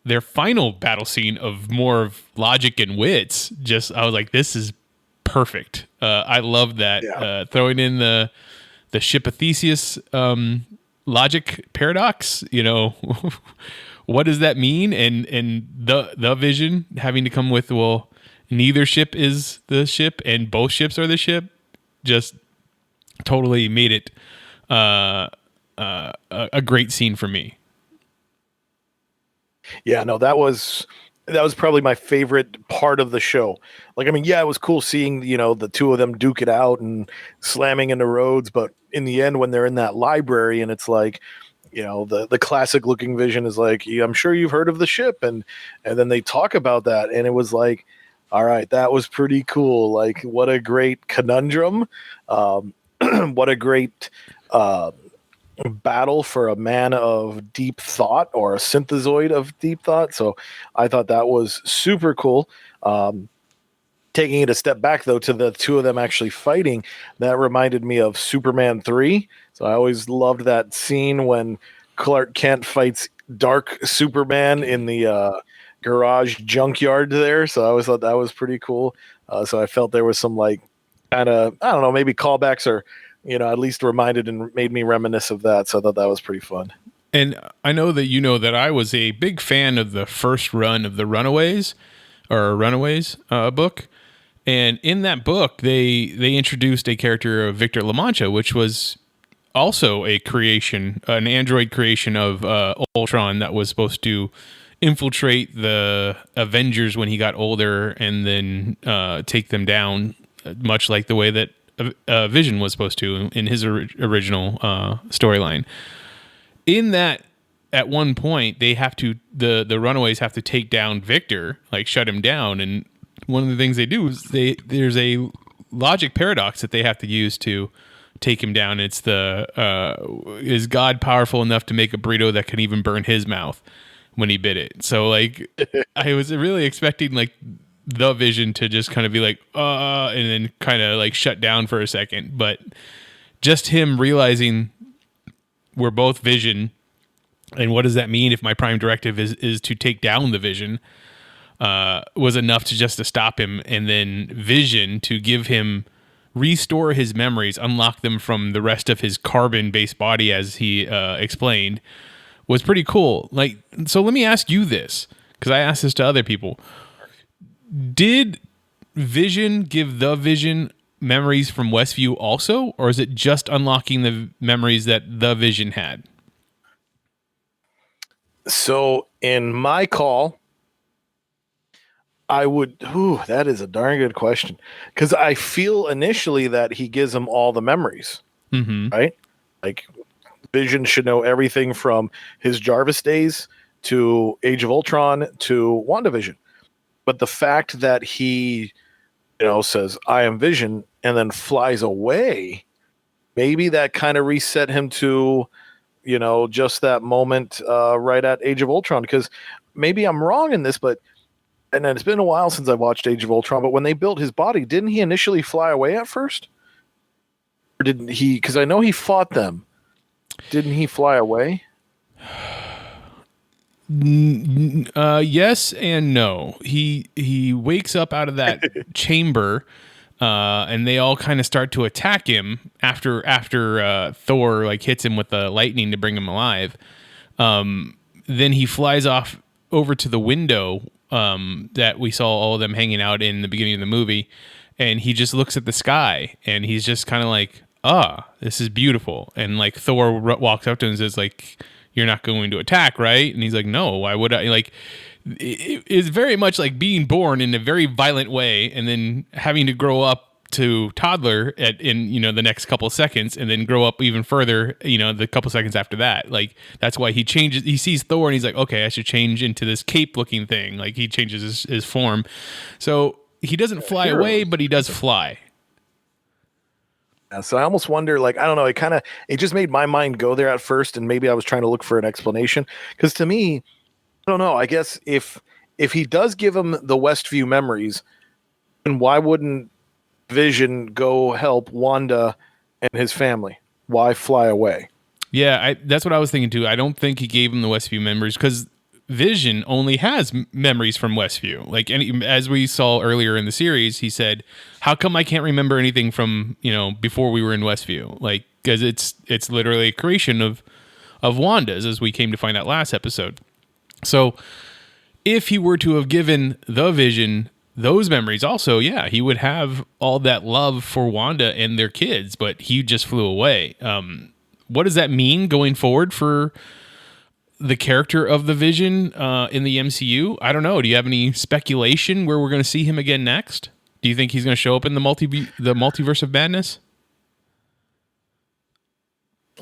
S2: their final battle scene of more of logic and wits, I was like, this is perfect. I love that. Yeah. Throwing in the ship of Theseus logic paradox, what does that mean? And the Vision having to come with, well, neither ship is the ship and both ships are the ship, just totally made it a great scene for me.
S3: Yeah, no, that was probably my favorite part of the show. Like, it was cool seeing, the two of them duke it out and slamming into Rhodes, but in the end, when they're in that library and it's like, the classic looking Vision is like, I'm sure you've heard of the ship. And then they talk about that. And it was like, all right, that was pretty cool. Like, what a great conundrum. What a great battle for a man of deep thought, or a synthezoid of deep thought. So I thought that was super cool. Taking it a step back, though, to the two of them actually fighting, that reminded me of Superman 3. So I always loved that scene when Clark Kent fights Dark Superman in the garage junkyard there. So I always thought that was pretty cool. So I felt there was some, like, kind of, I don't know, maybe callbacks, or at least reminded and made me reminisce of that. So I thought that was pretty fun.
S2: And I know that I was a big fan of the first run of the Runaways book. And in that book, they introduced a character of Victor La Mancha, which was also an android creation of Ultron that was supposed to infiltrate the Avengers when he got older and then take them down, much like the way that Vision was supposed to in his original storyline. In that, at one point, they have to the Runaways have to take down Victor, like shut him down. And one of the things they do is there's a logic paradox that they have to use to take him down. It's is God powerful enough to make a burrito that can even burn his mouth when he bit it? So, like, I was really expecting, like, the Vision to just kind of be like, and then kind of like shut down for a second. But just him realizing we're both Vision, and what does that mean if my prime directive is to take down the Vision? was enough to stop him, and then Vision to give him restore his memories, unlock them from the rest of his carbon-based body, as he explained, was pretty cool. Like, so let me ask you this, because I asked this to other people. Did Vision give the Vision memories from Westview also, or is it just unlocking the memories that the Vision had?
S3: So in my call, I would, that is a darn good question, because I feel initially that he gives them all the memories, right? Like, Vision should know everything from his Jarvis days to Age of Ultron to WandaVision. But the fact that he, says, I am Vision, and then flies away, maybe that kind of reset him to, just that moment right at Age of Ultron. Because maybe I'm wrong in this, and it's been a while since I watched Age of Ultron, but when they built his body, didn't he initially fly away at first? Or didn't he? Because I know he fought them. Didn't he fly away?
S2: Yes and no. He wakes up out of that chamber, and they all kind of start to attack him after Thor like hits him with the lightning to bring him alive. Then he flies off over to the window that we saw all of them hanging out in the beginning of the movie, and he just looks at the sky, and he's just kind of like, this is beautiful. And like Thor walks up to him and says, like, you're not going to attack, right? And he's like, no, why would I? Like, it's very much like being born in a very violent way and then having to grow up to toddler in the next couple of seconds, and then grow up even further, the couple seconds after that. Like, that's why he changes. He sees Thor and he's like, okay, I should change into this cape looking thing. Like, he changes his form. So he doesn't fly away, but he does fly.
S3: So I almost wonder, like, I don't know, it just made my mind go there at first, and maybe I was trying to look for an explanation. Because to me, I don't know, I guess if he does give him the Westview memories, then why wouldn't Vision go help Wanda and his family? Why fly away?
S2: Yeah, that's what I was thinking too. I don't think he gave him the Westview memories because Vision only has memories from Westview. Like, as we saw earlier in the series, he said, "How come I can't remember anything from before we were in Westview?" Like, because it's literally a creation of Wanda's, as we came to find out last episode. So, if he were to have given the Vision those memories, also, yeah, he would have all that love for Wanda and their kids. But he just flew away. What does that mean going forward for the character of the Vision in the MCU? I don't know. Do you have any speculation where we're going to see him again next? Do you think he's going to show up in the multiverse of madness?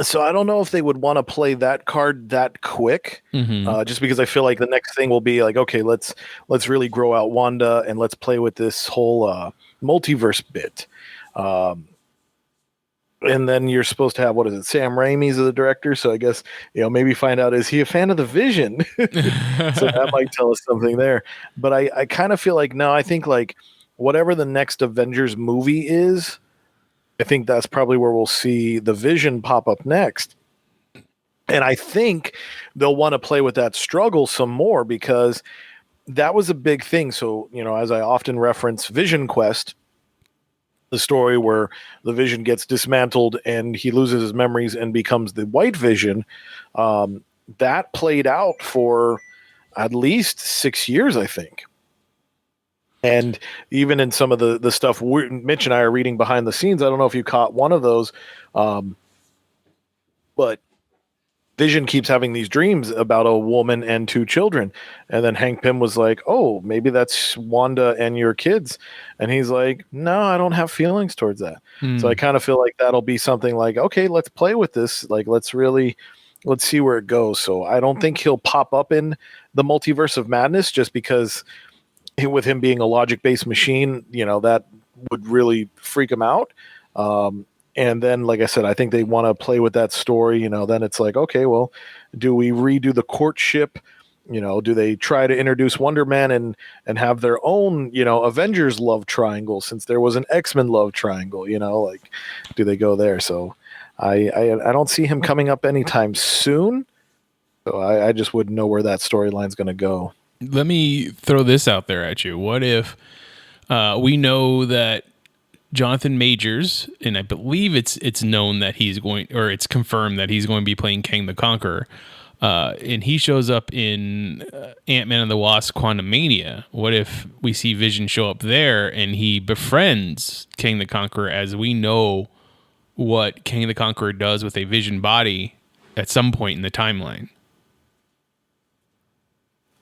S3: So I don't know if they would want to play that card that quick, just because I feel like the next thing will be like, okay, let's really grow out Wanda and let's play with this whole multiverse bit. And then you're supposed to have, what is it, Sam Raimi's the director, so I guess maybe find out, is he a fan of the Vision? So that might tell us something there. But I kind of feel like, no, I think like whatever the next Avengers movie is, I think that's probably where we'll see the Vision pop up next. And I think they'll want to play with that struggle some more, because that was a big thing. So, as I often reference Vision Quest, the story where the Vision gets dismantled and he loses his memories and becomes the White Vision, that played out for at least 6 years, I think. And even in some of the stuff Mitch and I are reading behind the scenes, I don't know if you caught one of those, but Vision keeps having these dreams about a woman and 2 children. And then Hank Pym was like, oh, maybe that's Wanda and your kids. And he's like, no, I don't have feelings towards that. So I kind of feel like that'll be something like, okay, let's play with this. Like, let's see where it goes. So I don't think he'll pop up in the multiverse of madness, just because with him being a logic-based machine, that would really freak him out. And then, like I said, I think they want to play with that story. Then it's like, okay, well, do we redo the courtship? Do they try to introduce Wonder Man and have their own, Avengers love triangle, since there was an X-Men love triangle, like, do they go there? So I don't see him coming up anytime soon. So I just wouldn't know where that storyline's going to go.
S2: Let me throw this out there at you. What if we know that Jonathan Majors, and I believe it's known that he's going, or it's confirmed that he's going to be playing Kang the Conqueror, and he shows up in Ant-Man and the Wasp: Quantumania. What if we see Vision show up there and he befriends Kang the Conqueror, as we know what Kang the Conqueror does with a Vision body at some point in the timeline?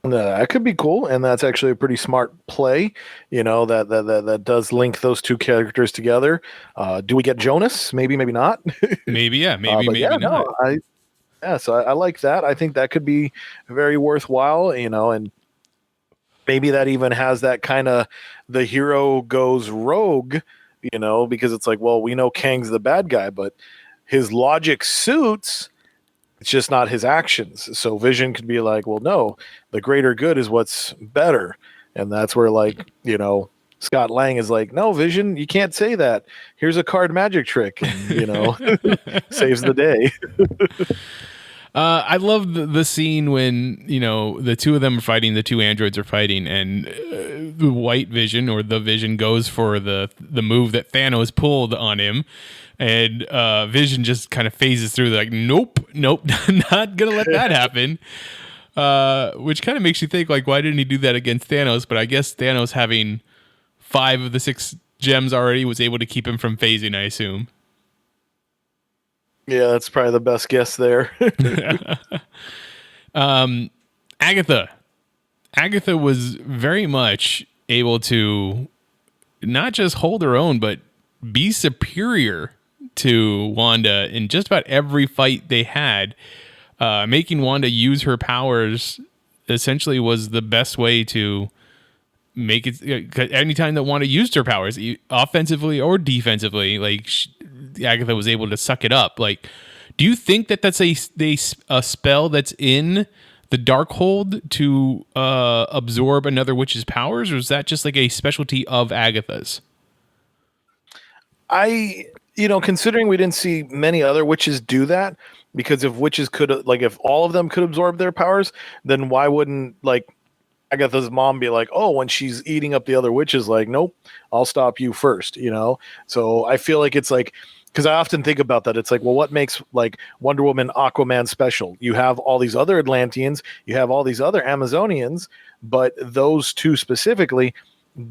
S3: That could be cool, and that's actually a pretty smart play. That does link those two characters together. Do we get Jonas? Maybe, maybe not.
S2: Maybe, yeah, maybe not.
S3: No, so I like that. I think that could be very worthwhile. And maybe that even has that kind of the hero goes rogue. Because it's like, well, we know Kang's the bad guy, but his logic suits. It's just not his actions. So Vision could be like, well, no, the greater good is what's better. And that's where, Scott Lang is like, no, Vision, you can't say that. Here's a card magic trick. And, saves the day.
S2: I love the scene when, the two of them are fighting, the two androids are fighting, and the white Vision, or the Vision, goes for the move that Thanos pulled on him. And Vision just kind of phases through, like, nope, not gonna let that happen. Which kind of makes you think, like, why didn't he do that against Thanos? But I guess Thanos, having 5 of the 6 gems already, was able to keep him from phasing, I assume.
S3: Yeah, that's probably the best guess there.
S2: Agatha. Agatha was very much able to not just hold her own, but be superior to Wanda in just about every fight they had. Making Wanda use her powers essentially was the best way to make it. Anytime that Wanda used her powers, offensively or defensively, Agatha was able to suck it up. Like, do you think that that's a spell that's in the Darkhold to absorb another witch's powers, or is that just like a specialty of Agatha's?
S3: Considering we didn't see many other witches do that, because if witches could, if all of them could absorb their powers, then why wouldn't, Agatha's mom be like, oh, when she's eating up the other witches, nope, I'll stop you first, So I feel like it's because I often think about that. It's like, well, what makes Wonder Woman, Aquaman special? You have all these other Atlanteans, you have all these other Amazonians, but those two specifically,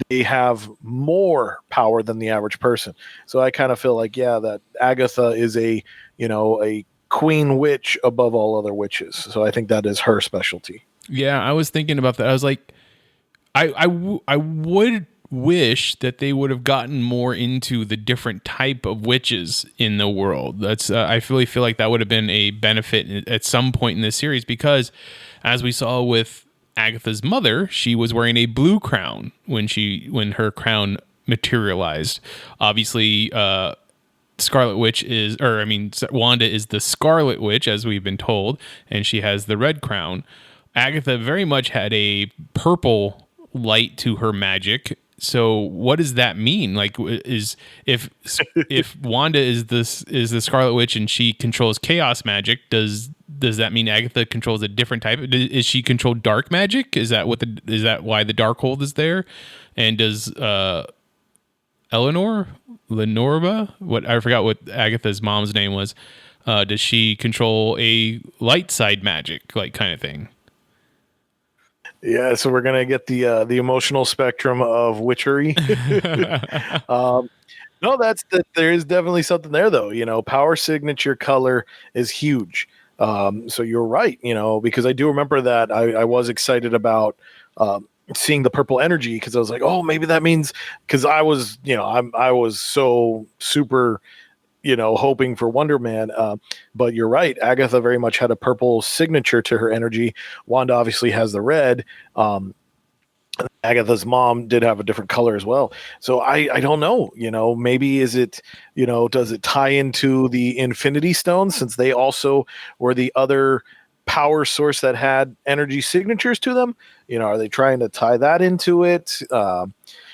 S3: they have more power than the average person. So I kind of feel like, yeah, that Agatha is a queen witch above all other witches. So I think that is her specialty.
S2: Yeah, I was thinking about that. I was like, I would wish that they would have gotten more into the different type of witches in the world. That's I really feel like that would have been a benefit at some point in this series, because as we saw with Agatha's mother, she was wearing a blue crown when her crown materialized. Obviously, Wanda is the Scarlet Witch, as we've been told, and she has the red crown. Agatha very much had a purple light to her magic. So what does that mean? Like, if Wanda is the Scarlet Witch and she controls chaos magic, does that mean Agatha controls a different type? Is she control dark magic? Is that why the Darkhold is there? And does Lenorba, I forgot what Agatha's mom's name was. Does she control a light side magic, kind of thing?
S3: Yeah, so we're gonna get the emotional spectrum of witchery. No, there is definitely something there, though. Power signature color is huge. So you're right. Because I do remember that I was excited about seeing the purple energy, because I was like, oh, maybe that means, because I was so super hoping for Wonder Man. But you're right. Agatha very much had a purple signature to her energy. Wanda obviously has the red. Agatha's mom did have a different color as well. So I don't know, maybe does it tie into the Infinity Stones, since they also were the other power source that had energy signatures to them? Are they trying to tie that into it?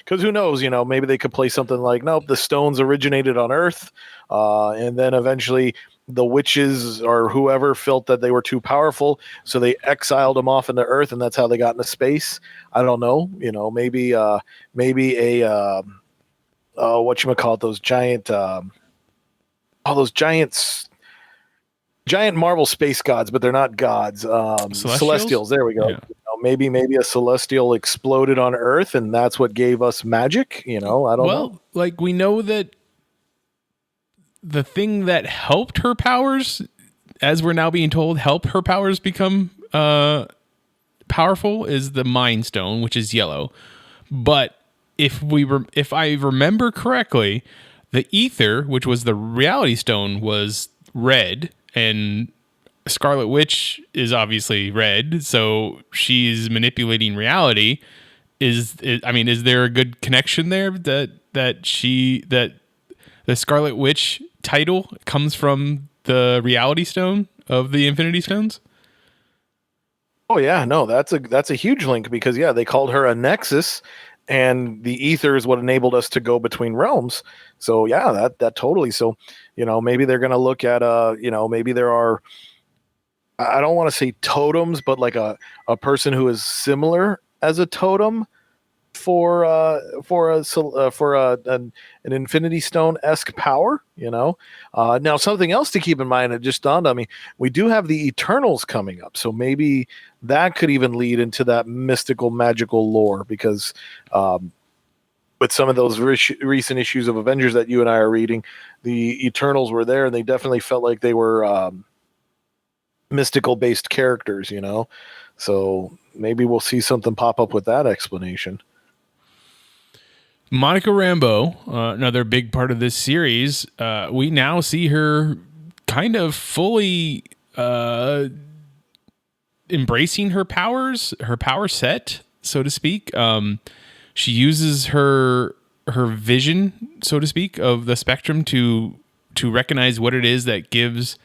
S3: because who knows, maybe they could play something like, nope, the stones originated on Earth, and then eventually the witches or whoever felt that they were too powerful, so they exiled them off into Earth, and that's how they got into space. I don't know, maybe a whatchamacallit, those giant giant Marvel space gods, but they're not gods. Celestials. There we go. Yeah. Maybe a celestial exploded on Earth, and that's what gave us magic. I don't know.
S2: Well, like we know that the thing that helped her powers, as we're now being told, help her powers become powerful, is the Mind Stone, which is yellow. But if I remember correctly, the Ether, which was the Reality Stone, was red, and Scarlet Witch is obviously red, so she's manipulating reality. Is there a good connection there that the Scarlet Witch title comes from the Reality Stone of the Infinity Stones?
S3: Oh yeah, no, that's a huge link, because they called her a Nexus, and the ether is what enabled us to go between realms. So yeah, that totally. So, maybe they're going to look at, maybe there are, I don't want to say totems, but like a person who is similar as a totem for an Infinity Stone-esque power, Now, something else to keep in mind, it just dawned on me, we do have the Eternals coming up, so maybe that could even lead into that mystical, magical lore, because with some of those recent issues of Avengers that you and I are reading, the Eternals were there, and they definitely felt like they were mystical-based characters, So maybe we'll see something pop up with that explanation.
S2: Monica Rambeau, another big part of this series, we now see her kind of fully embracing her powers, her power set, so to speak. She uses her vision, so to speak, of the spectrum to recognize what it is that gives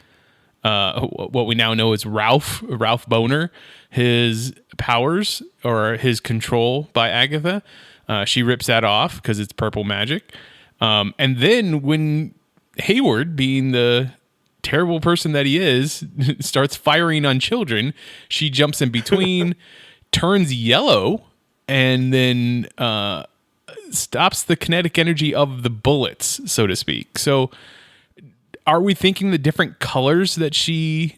S2: what we now know as Ralph Boner his powers, or his control by Agatha. She rips that off because it's purple magic. And then when Hayward, being the terrible person that he is, starts firing on children, she jumps in between, turns yellow, and then stops the kinetic energy of the bullets, so to speak. So are we thinking the different colors that she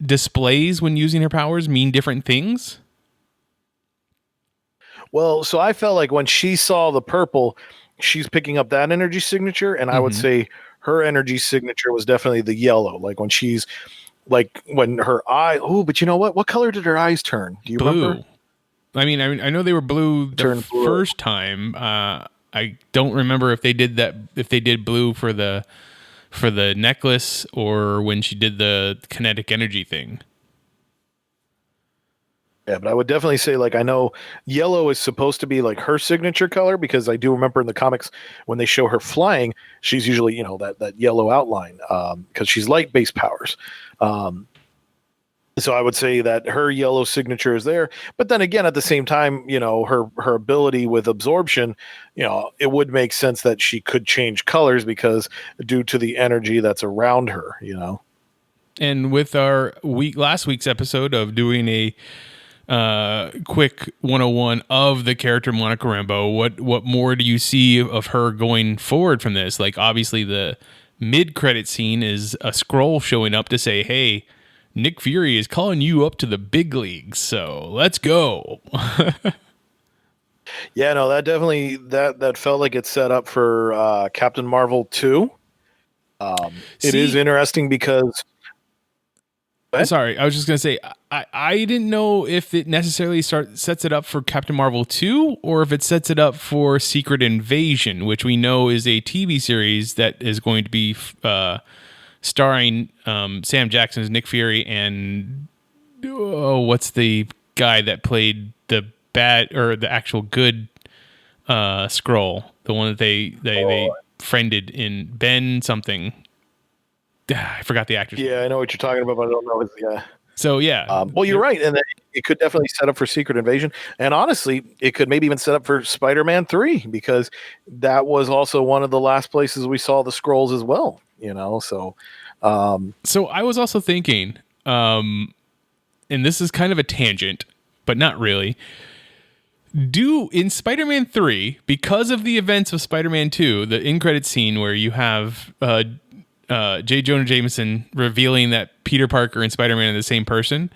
S2: displays when using her powers mean different things?
S3: Well, so I felt like when she saw the purple, she's picking up that energy signature, and I would say her energy signature was definitely the yellow. Like when she's when her eye. Oh, but you know what? What color did her eyes turn? Do you remember?
S2: I mean, I know they were blue the first time. I don't remember if they did that. If they did blue for the necklace, or when she did the kinetic energy thing.
S3: Yeah, but I would definitely say, I know yellow is supposed to be like her signature color, because I do remember in the comics when they show her flying, she's usually, that yellow outline, because she's light-based powers. So I would say that her yellow signature is there. But then again, at the same time, her ability with absorption, it would make sense that she could change colors, because due to the energy that's around her,
S2: And with our last week's episode of doing a quick 101 of the character Monica Rambeau, what more do you see of her going forward from this? Like, obviously the mid-credit scene is a scroll showing up to say, hey, Nick Fury is calling you up to the big leagues, so let's go.
S3: Yeah, no, that definitely that felt like it's set up for Captain Marvel 2. It is interesting because
S2: sorry, I was just going to say, I didn't know if it necessarily sets it up for Captain Marvel 2, or if it sets it up for Secret Invasion, which we know is a TV series that is going to be starring Sam Jackson as Nick Fury, and what's the guy that played the bad, or the actual good Skrull, the one that they friended in Ben something. I forgot the actor's name.
S3: Yeah, I know what you're talking about, but I don't know his. Yeah.
S2: So yeah.
S3: Well, you're right, and it could definitely set up for Secret Invasion, and honestly, it could maybe even set up for Spider-Man 3, because that was also one of the last places we saw the Skrulls as well. So
S2: I was also thinking, and this is kind of a tangent, but not really. In Spider-Man 3, because of the events of Spider-Man 2, the in-credit scene where you have J. Jonah Jameson revealing that Peter Parker and Spider-Man are the same person,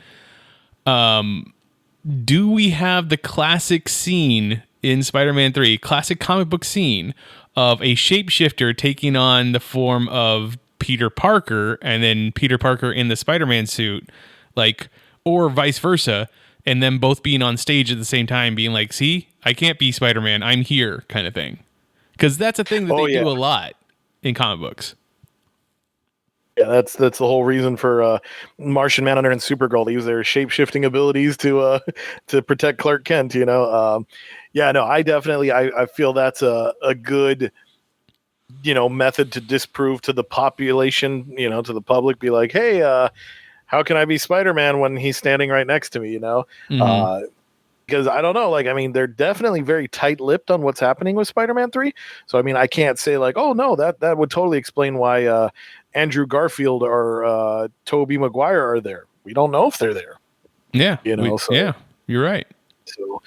S2: do we have the classic scene in Spider-Man 3, classic comic book scene of a shapeshifter taking on the form of Peter Parker and then Peter Parker in the Spider-Man suit, or vice versa, and them both being on stage at the same time being like, see, I can't be Spider-Man, I'm here, kind of thing. Because that's a thing that they do a lot in comic books.
S3: Yeah, that's the whole reason for Martian Manhunter and Supergirl to use their shape-shifting abilities to protect Clark Kent. I definitely I feel that's a good method to disprove to the population, to the public, be like, hey, how can I be Spider-Man when he's standing right next to me?
S2: Mm-hmm.
S3: Because I don't know, they're definitely very tight-lipped on what's happening with Spider-Man 3. So I can't say oh no, that would totally explain why Andrew Garfield or Tobey Maguire are there. We don't know if they're there.
S2: Yeah,
S3: so,
S2: yeah, you're right.
S3: So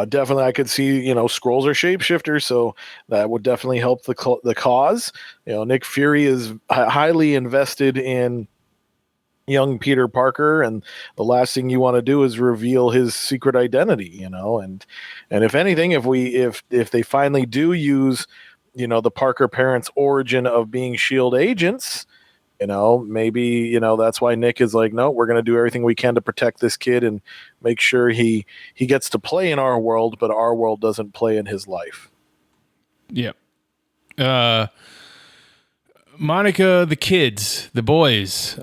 S3: definitely I could see, Skrulls are shapeshifters, so that would definitely help the cause. Nick Fury is highly invested in young Peter Parker, and the last thing you want to do is reveal his secret identity, and if anything, if they finally do use, the Parker parents' origin of being SHIELD agents, maybe, that's why Nick is like, no, we're going to do everything we can to protect this kid and make sure he gets to play in our world, but our world doesn't play in his life.
S2: Yep. Monica, the kids, the boys,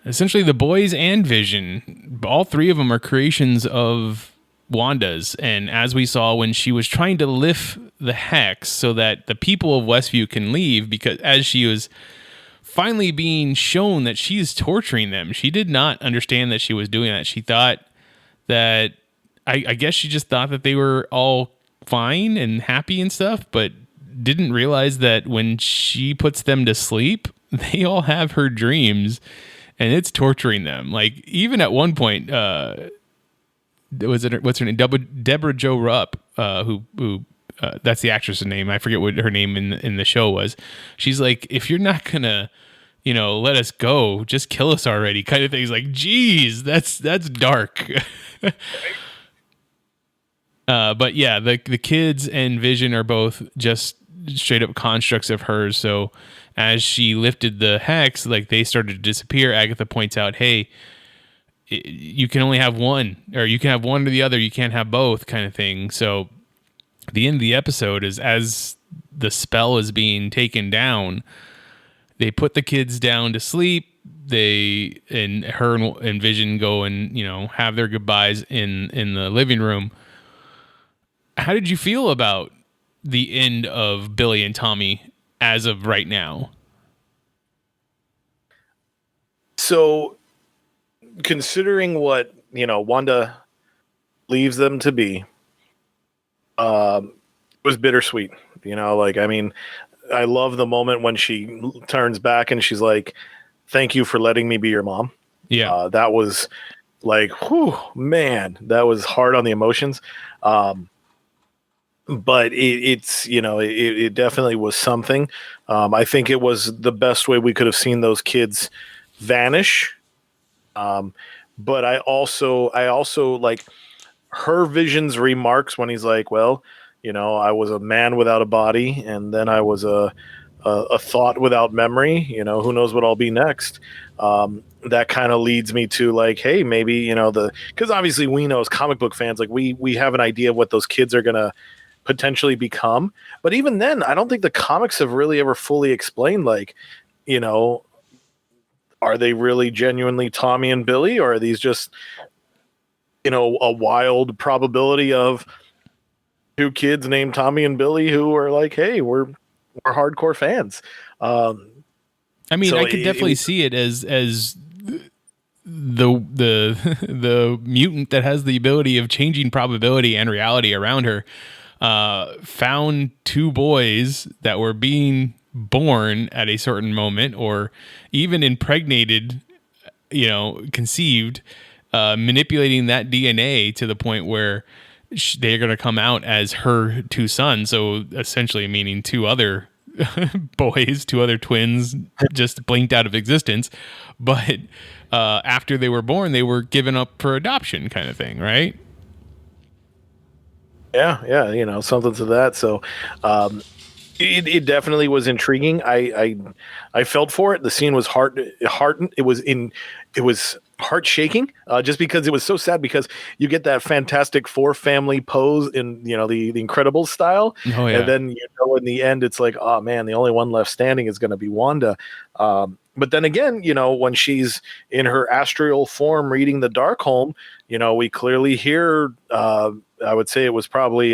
S2: essentially the boys and Vision, all three of them are creations of Wanda's. And as we saw when she was trying to lift the hex so that the people of Westview can leave, because as she was finally being shown that she's torturing them, she did not understand that she was doing that. She thought that, I guess she just thought that they were all fine and happy and stuff, but didn't realize that when she puts them to sleep, they all have her dreams and it's torturing them. Even at one point, what's her name? Deborah Jo Rupp, who that's the actress's name. I forget what her name in the show was. She's like, if you're not gonna, let us go, just kill us already, kind of thing. He's like, geez, that's dark. But yeah, the kids and Vision are both just straight up constructs of hers. So as she lifted the hex, they started to disappear. Agatha points out, hey, you can only have one, or you can have one or the other. You can't have both, kind of thing. So the end of the episode is, as the spell is being taken down, they put the kids down to sleep. Her and Vision go and, have their goodbyes in the living room. How did you feel about the end of Billy and Tommy as of right now?
S3: So, considering what, Wanda leaves them to be, it was bittersweet. I love the moment when she turns back and she's like, thank you for letting me be your mom.
S2: Yeah.
S3: That was whew, man, that was hard on the emotions. But it definitely was something. I think it was the best way we could have seen those kids vanish. But I also like her Vision's remarks when he's like, well, I was a man without a body, and then I was a thought without memory. Who knows what I'll be next? That kind of leads me to hey, maybe, because obviously we know as comic book fans, we have an idea of what those kids are going to potentially become. But even then, I don't think the comics have really ever fully explained, are they really genuinely Tommy and Billy, or are these just, a wild probability of two kids named Tommy and Billy who are hey, we're hardcore fans.
S2: I could definitely see it as the mutant that has the ability of changing probability and reality around her found two boys that were being born at a certain moment, or even impregnated, conceived, manipulating that DNA to the point where they're going to come out as her two sons. So essentially meaning two other boys, two other twins just blinked out of existence. But after they were born, they were given up for adoption kind of thing, right?
S3: Yeah, something to that. So it definitely was intriguing. I felt for it. The scene was heartened. It was heart shaking, just because it was so sad, because you get that Fantastic Four family pose in the Incredibles style.
S2: Oh, yeah.
S3: And then in the end it's like, oh man, the only one left standing is going to be Wanda. But then again, when she's in her astral form reading the Darkholme, we clearly hear, I would say it was probably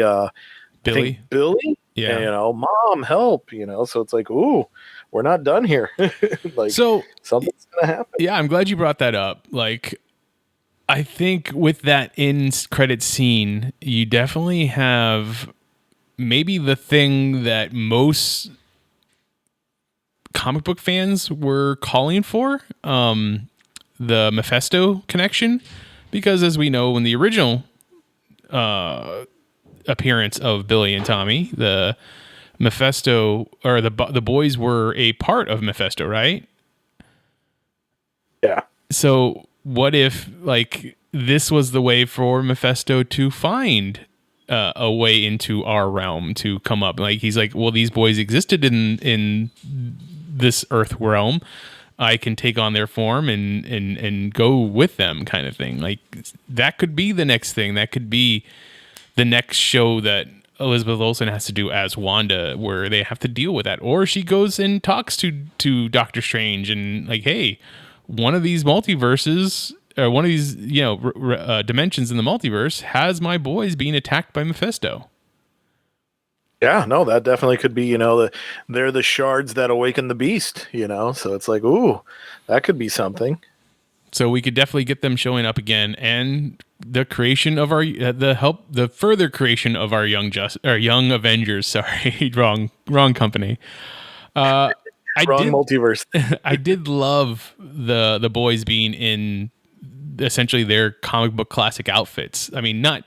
S2: Billy.
S3: Billy.
S2: Yeah.
S3: Mom, help. So it's like, ooh, we're not done here.
S2: So
S3: something's gonna happen.
S2: Yeah, I'm glad you brought that up. Like, I think with that end credit scene, you definitely have maybe the thing that most comic book fans were calling for, the Mephisto connection, because as we know, in the original appearance of Billy and Tommy, the Mephisto, or the boys were a part of Mephisto, right?
S3: Yeah.
S2: So what if this was the way for Mephisto to find a way into our realm to come up? Like, he's like, well, these boys existed in this Earth realm. I can take on their form and go with them, kind of thing. Like, that could be the next thing. That could be the next show that Elizabeth Olsen has to do as Wanda, where they have to deal with that. Or she goes and talks to Doctor Strange and like, hey, one of these multiverses, or one of these dimensions in the multiverse has my boys being attacked by Mephisto.
S3: Yeah, no, that definitely could be, they're the shards that awaken the beast, so it's like, ooh, that could be something.
S2: So we could definitely get them showing up again, and the creation of the further creation of our young Avengers. Sorry, wrong company.
S3: Multiverse.
S2: I did love the boys being in essentially their comic book classic outfits. I mean, not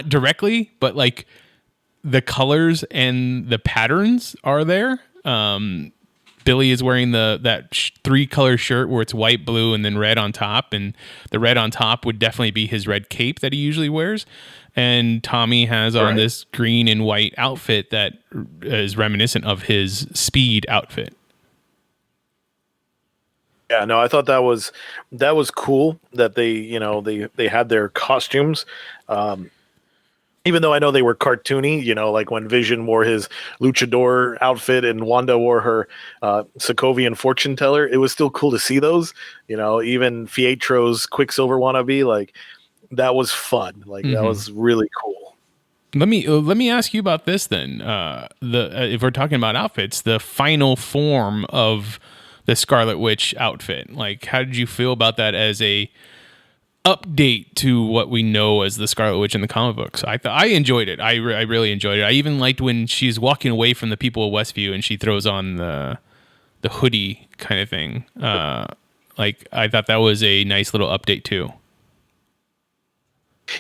S2: directly, but like the colors and the patterns are there. Billy is wearing that 3-color shirt where it's white, blue, and then red on top. And the red on top would definitely be his red cape that he usually wears. And Tommy has on this green and white outfit that is reminiscent of his Speed outfit.
S3: Yeah, no, I thought that was cool that they had their costumes. Even though I know they were cartoony, like when Vision wore his luchador outfit and Wanda wore her Sokovian fortune teller, it was still cool to see those. Even Pietro's Quicksilver wannabe, like that was fun. Like that was really cool.
S2: Let me ask you about this then. If we're talking about outfits, the final form of the Scarlet Witch outfit, like how did you feel about that as a update to what we know as the Scarlet Witch in the comic books? I enjoyed it. I really enjoyed it. I even liked when she's walking away from the people of Westview and she throws on the hoodie kind of thing. I thought that was a nice little update too.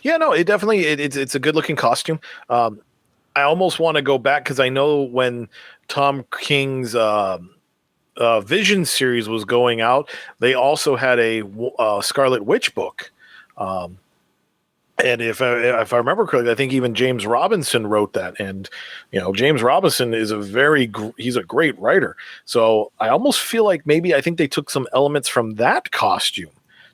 S3: Yeah, no, it definitely it's a good looking costume. I almost want to go back because I know when Tom King's Vision series was going out, they also had a Scarlet Witch book. And if I remember correctly, I think even James Robinson wrote that. And, James Robinson is he's a great writer. So I almost feel like I think they took some elements from that costume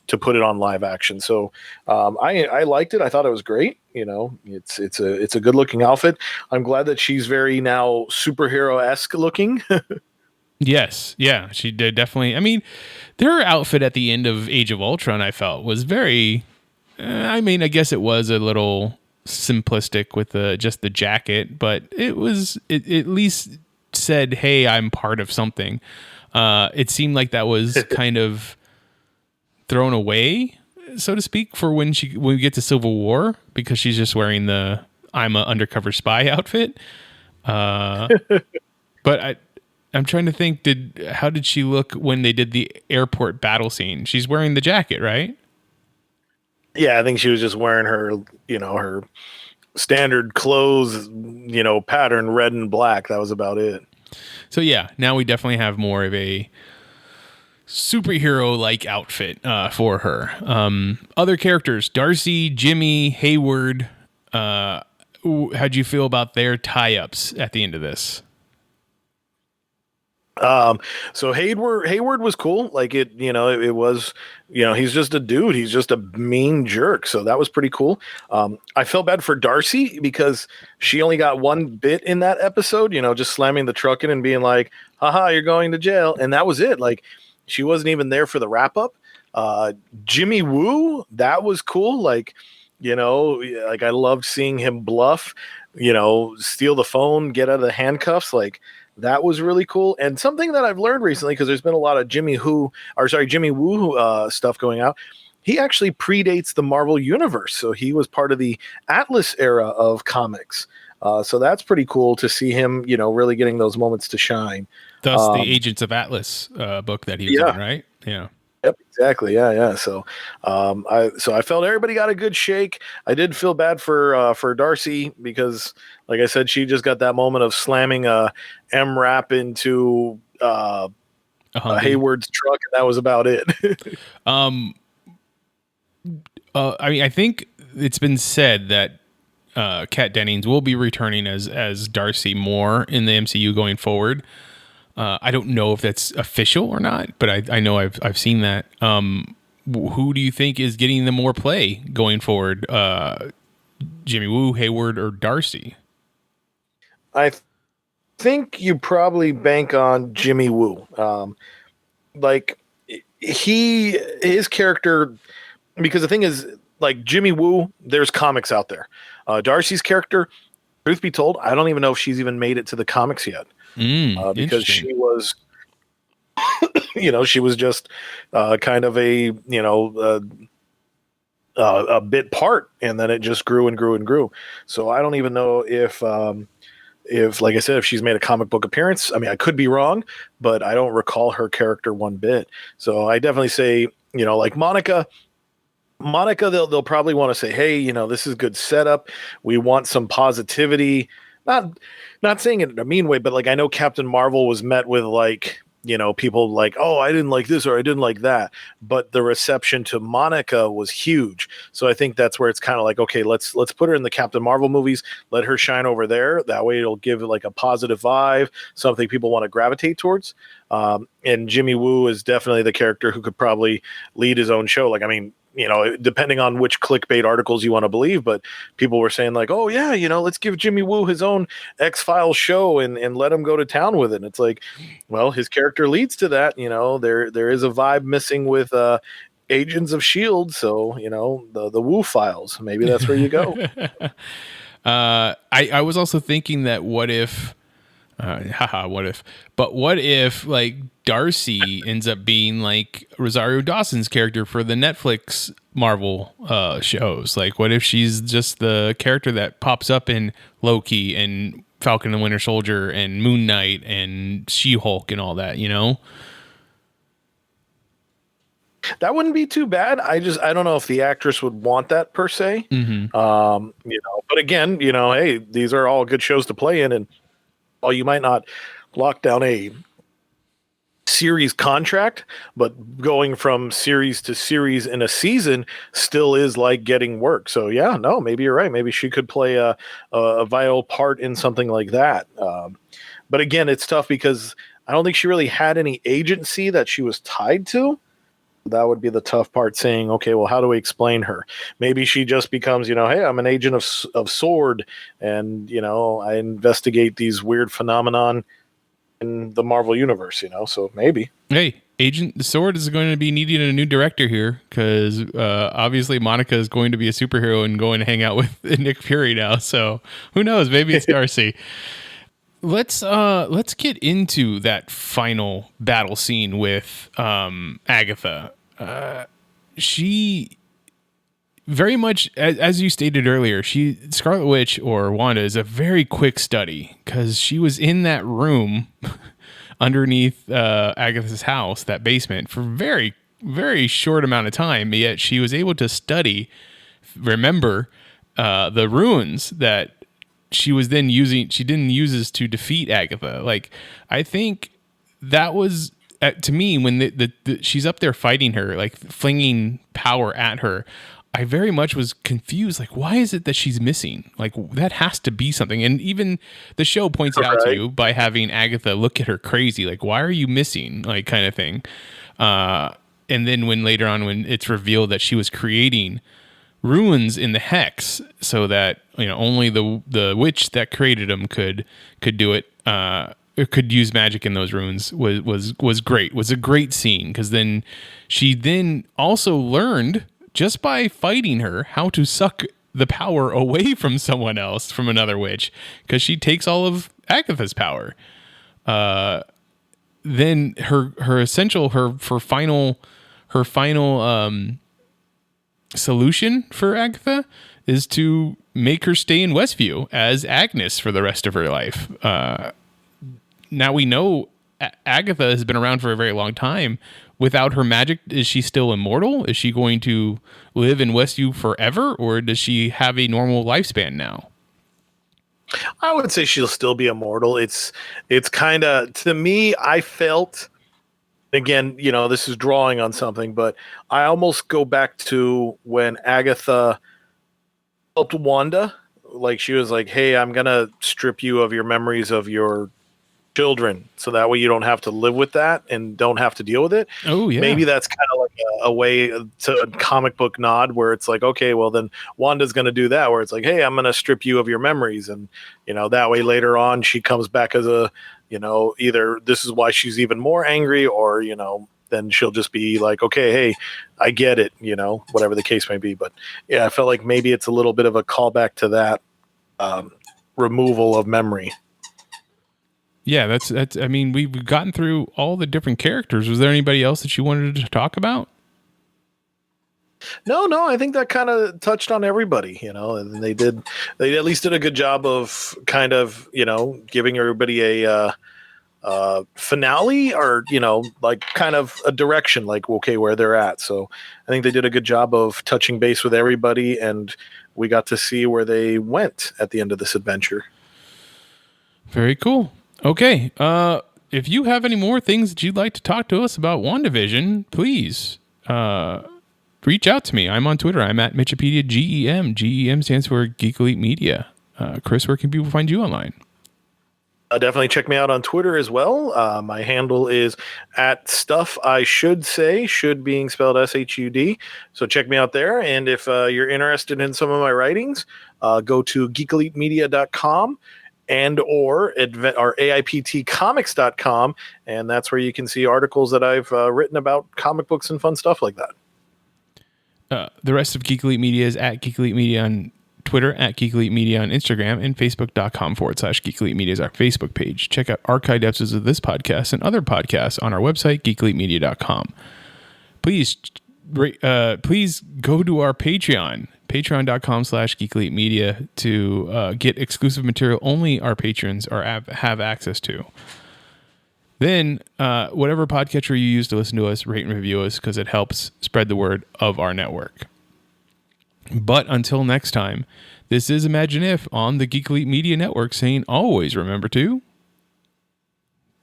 S3: to put it on live action. So I liked it. I thought it was great. It's a good looking outfit. I'm glad that she's very now superhero-esque looking.
S2: Yes. Yeah, she did definitely. I mean, their outfit at the end of Age of Ultron, I felt, was very, I guess it was a little simplistic with just the jacket, but it at least said, hey, I'm part of something. It seemed like that was kind of thrown away, so to speak, for when we get to Civil War, because she's just wearing the I'm a undercover spy outfit. But I'm trying to think, how did she look when they did the airport battle scene? She's wearing the jacket, right?
S3: Yeah, I think she was just wearing her, her standard clothes, pattern red and black. That was about it.
S2: So yeah, now we definitely have more of a superhero-like outfit for her. Other characters, Darcy, Jimmy, Hayward. How'd you feel about their tie-ups at the end of this?
S3: So Hayward was cool. Like it was, he's just a dude. He's just a mean jerk. So that was pretty cool. I felt bad for Darcy because she only got one bit in that episode, just slamming the truck in and being like, haha, you're going to jail. And that was it. Like she wasn't even there for the wrap up. Jimmy Woo, that was cool. Like, like I loved seeing him bluff, steal the phone, get out of the handcuffs. Like, that was really cool. And something that I've learned recently, because there's been a lot of Jimmy Woo stuff going out. He actually predates the Marvel Universe. So he was part of the Atlas era of comics. So that's pretty cool to see him, really getting those moments to shine.
S2: Thus the Agents of Atlas book that he was in, right? Yeah.
S3: Yep, exactly. Yeah. So, I felt everybody got a good shake. I did feel bad for Darcy because, like I said, she just got that moment of slamming a M-Rap into Hayward's truck, and that was about it.
S2: I think it's been said that Kat Dennings will be returning as Darcy more in the MCU going forward. I don't know if that's official or not, but I know I've seen that. Who do you think is getting the more play going forward? Jimmy Woo, Hayward, or Darcy?
S3: I think you probably bank on Jimmy Woo. Like his character, because the thing is, like Jimmy Woo, there's comics out there. Darcy's character, truth be told, I don't even know if she's even made it to the comics yet. Because she was, she was just kind of a bit part, and then it just grew and grew and grew. So I don't even know if, like I said, if she's made a comic book appearance. I mean, I could be wrong, but I don't recall her character one bit. So I definitely say, like Monica, they'll probably want to say, hey, this is good setup. We want some positivity. Not saying it in a mean way, but like I know Captain Marvel was met with like, people like, oh, I didn't like this or I didn't like that. But the reception to Monica was huge. So I think that's where it's kind of like, okay, let's put her in the Captain Marvel movies. Let her shine over there. That way it'll give like a positive vibe, something people want to gravitate towards. And Jimmy Woo is definitely the character who could probably lead his own show. Like, I mean, depending on which clickbait articles you want to believe, but people were saying like, oh yeah, let's give Jimmy Woo his own X-Files show and let him go to town with it. And it's like, well, his character leads to that. There is a vibe missing with Agents of S.H.I.E.L.D. So, the Woo files, maybe that's where you go.
S2: I was also thinking that what if like Darcy ends up being like Rosario Dawson's character for the Netflix Marvel shows? Like, what if she's just the character that pops up in Loki and Falcon and Winter Soldier and Moon Knight and She-Hulk and all that,
S3: That wouldn't be too bad. I don't know if the actress would want that per se.
S2: Mm-hmm.
S3: But again, hey, these are all good shows to play in, and while you might not lock down a series contract, but going from series to series in a season still is like getting work. So yeah, no, maybe you're right. Maybe she could play a vital part in something like that. But again, it's tough because I don't think she really had any agency that she was tied to. That would be the tough part, saying, okay, well, how do we explain her? Maybe she just becomes, hey, I'm an agent of S.W.O.R.D. and, I investigate these weird phenomenon in the Marvel universe, so maybe.
S2: Hey, Agent S.W.O.R.D. is going to be needing a new director here because obviously Monica is going to be a superhero and going to hang out with Nick Fury now. So who knows? Maybe it's Darcy. Let's get into that final battle scene with Agatha. she very much, as you stated earlier, Scarlet Witch or Wanda is a very quick study because she was in that room underneath Agatha's house, that basement, for very, very short amount of time. Yet she was able to remember the runes that she was then using. She didn't use this to defeat Agatha. Like, I think that was to me when she's up there fighting her, like flinging power at her. I very much was confused. Like, why is it that she's missing? Like, that has to be something. And even the show points it out to you by having Agatha look at her crazy. Like, why are you missing? Like, kind of thing. And then later on, when it's revealed that she was creating runes in the hex so that, only the witch that created them could do it, could use magic in those runes was great. Was a great scene, because then she also learned, just by fighting her, how to suck the power away from someone else, from another witch, because she takes all of Agatha's power. Then her final solution for Agatha is to make her stay in Westview as Agnes for the rest of her life. Now we know Agatha has been around for a very long time. Without her magic, is she still immortal? Is she going to live in Westview forever, or does she have a normal lifespan now?
S3: I would say she'll still be immortal. It's kind of, to me, I felt, again, this is drawing on something, but I almost go back to when Agatha helped Wanda. Like, she was like, hey, I'm going to strip you of your memories of your children, so that way you don't have to live with that and don't have to deal with it. Oh yeah, maybe that's kind of like a way to a comic book nod, where it's like, okay, well then Wanda's going to do that, where it's like, hey, I'm going to strip you of your memories, and that way later on she comes back as a, either this is why she's even more angry, or then she'll just be like, okay, hey, I get it, whatever the case may be. But yeah, I felt like maybe it's a little bit of a callback to that removal of memory.
S2: Yeah, that's. I mean, we've gotten through all the different characters. Was there anybody else that you wanted to talk about?
S3: No, I think that kind of touched on everybody, and they at least did a good job of kind of, giving everybody a finale, or, like kind of a direction, like, okay, where they're at. So I think they did a good job of touching base with everybody, and we got to see where they went at the end of this adventure.
S2: Very cool. Okay, if you have any more things that you'd like to talk to us about WandaVision, please reach out to me. I'm on Twitter. I'm at Mitchipedia GEM. GEM stands for Geek Elite Media. Chris, where can people find you online?
S3: Definitely check me out on Twitter as well. My handle is at Stuff I Should Say, should being spelled SHUD. So check me out there. And if you're interested in some of my writings, go to geekelitemedia.com. or AIPTcomics.com, and that's where you can see articles that I've written about comic books and fun stuff like that.
S2: The rest of Geek Elite Media is at Geek Elite Media on Twitter, at Geek Elite Media on Instagram, and Facebook.com/Geek Elite Media is our Facebook page. Check out archived episodes of this podcast and other podcasts on our website, geekelitemedia.com. Please go to our Patreon, patreon.com/Geek Elite Media, to get exclusive material only our patrons have access to. Then, whatever podcatcher you use to listen to us, rate and review us, because it helps spread the word of our network. But until next time, this is Imagine If on the Geek Elite Media Network, saying always remember to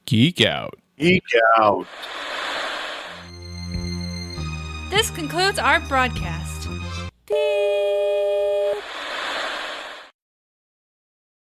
S2: geek out.
S3: Geek out.
S1: This concludes our broadcast.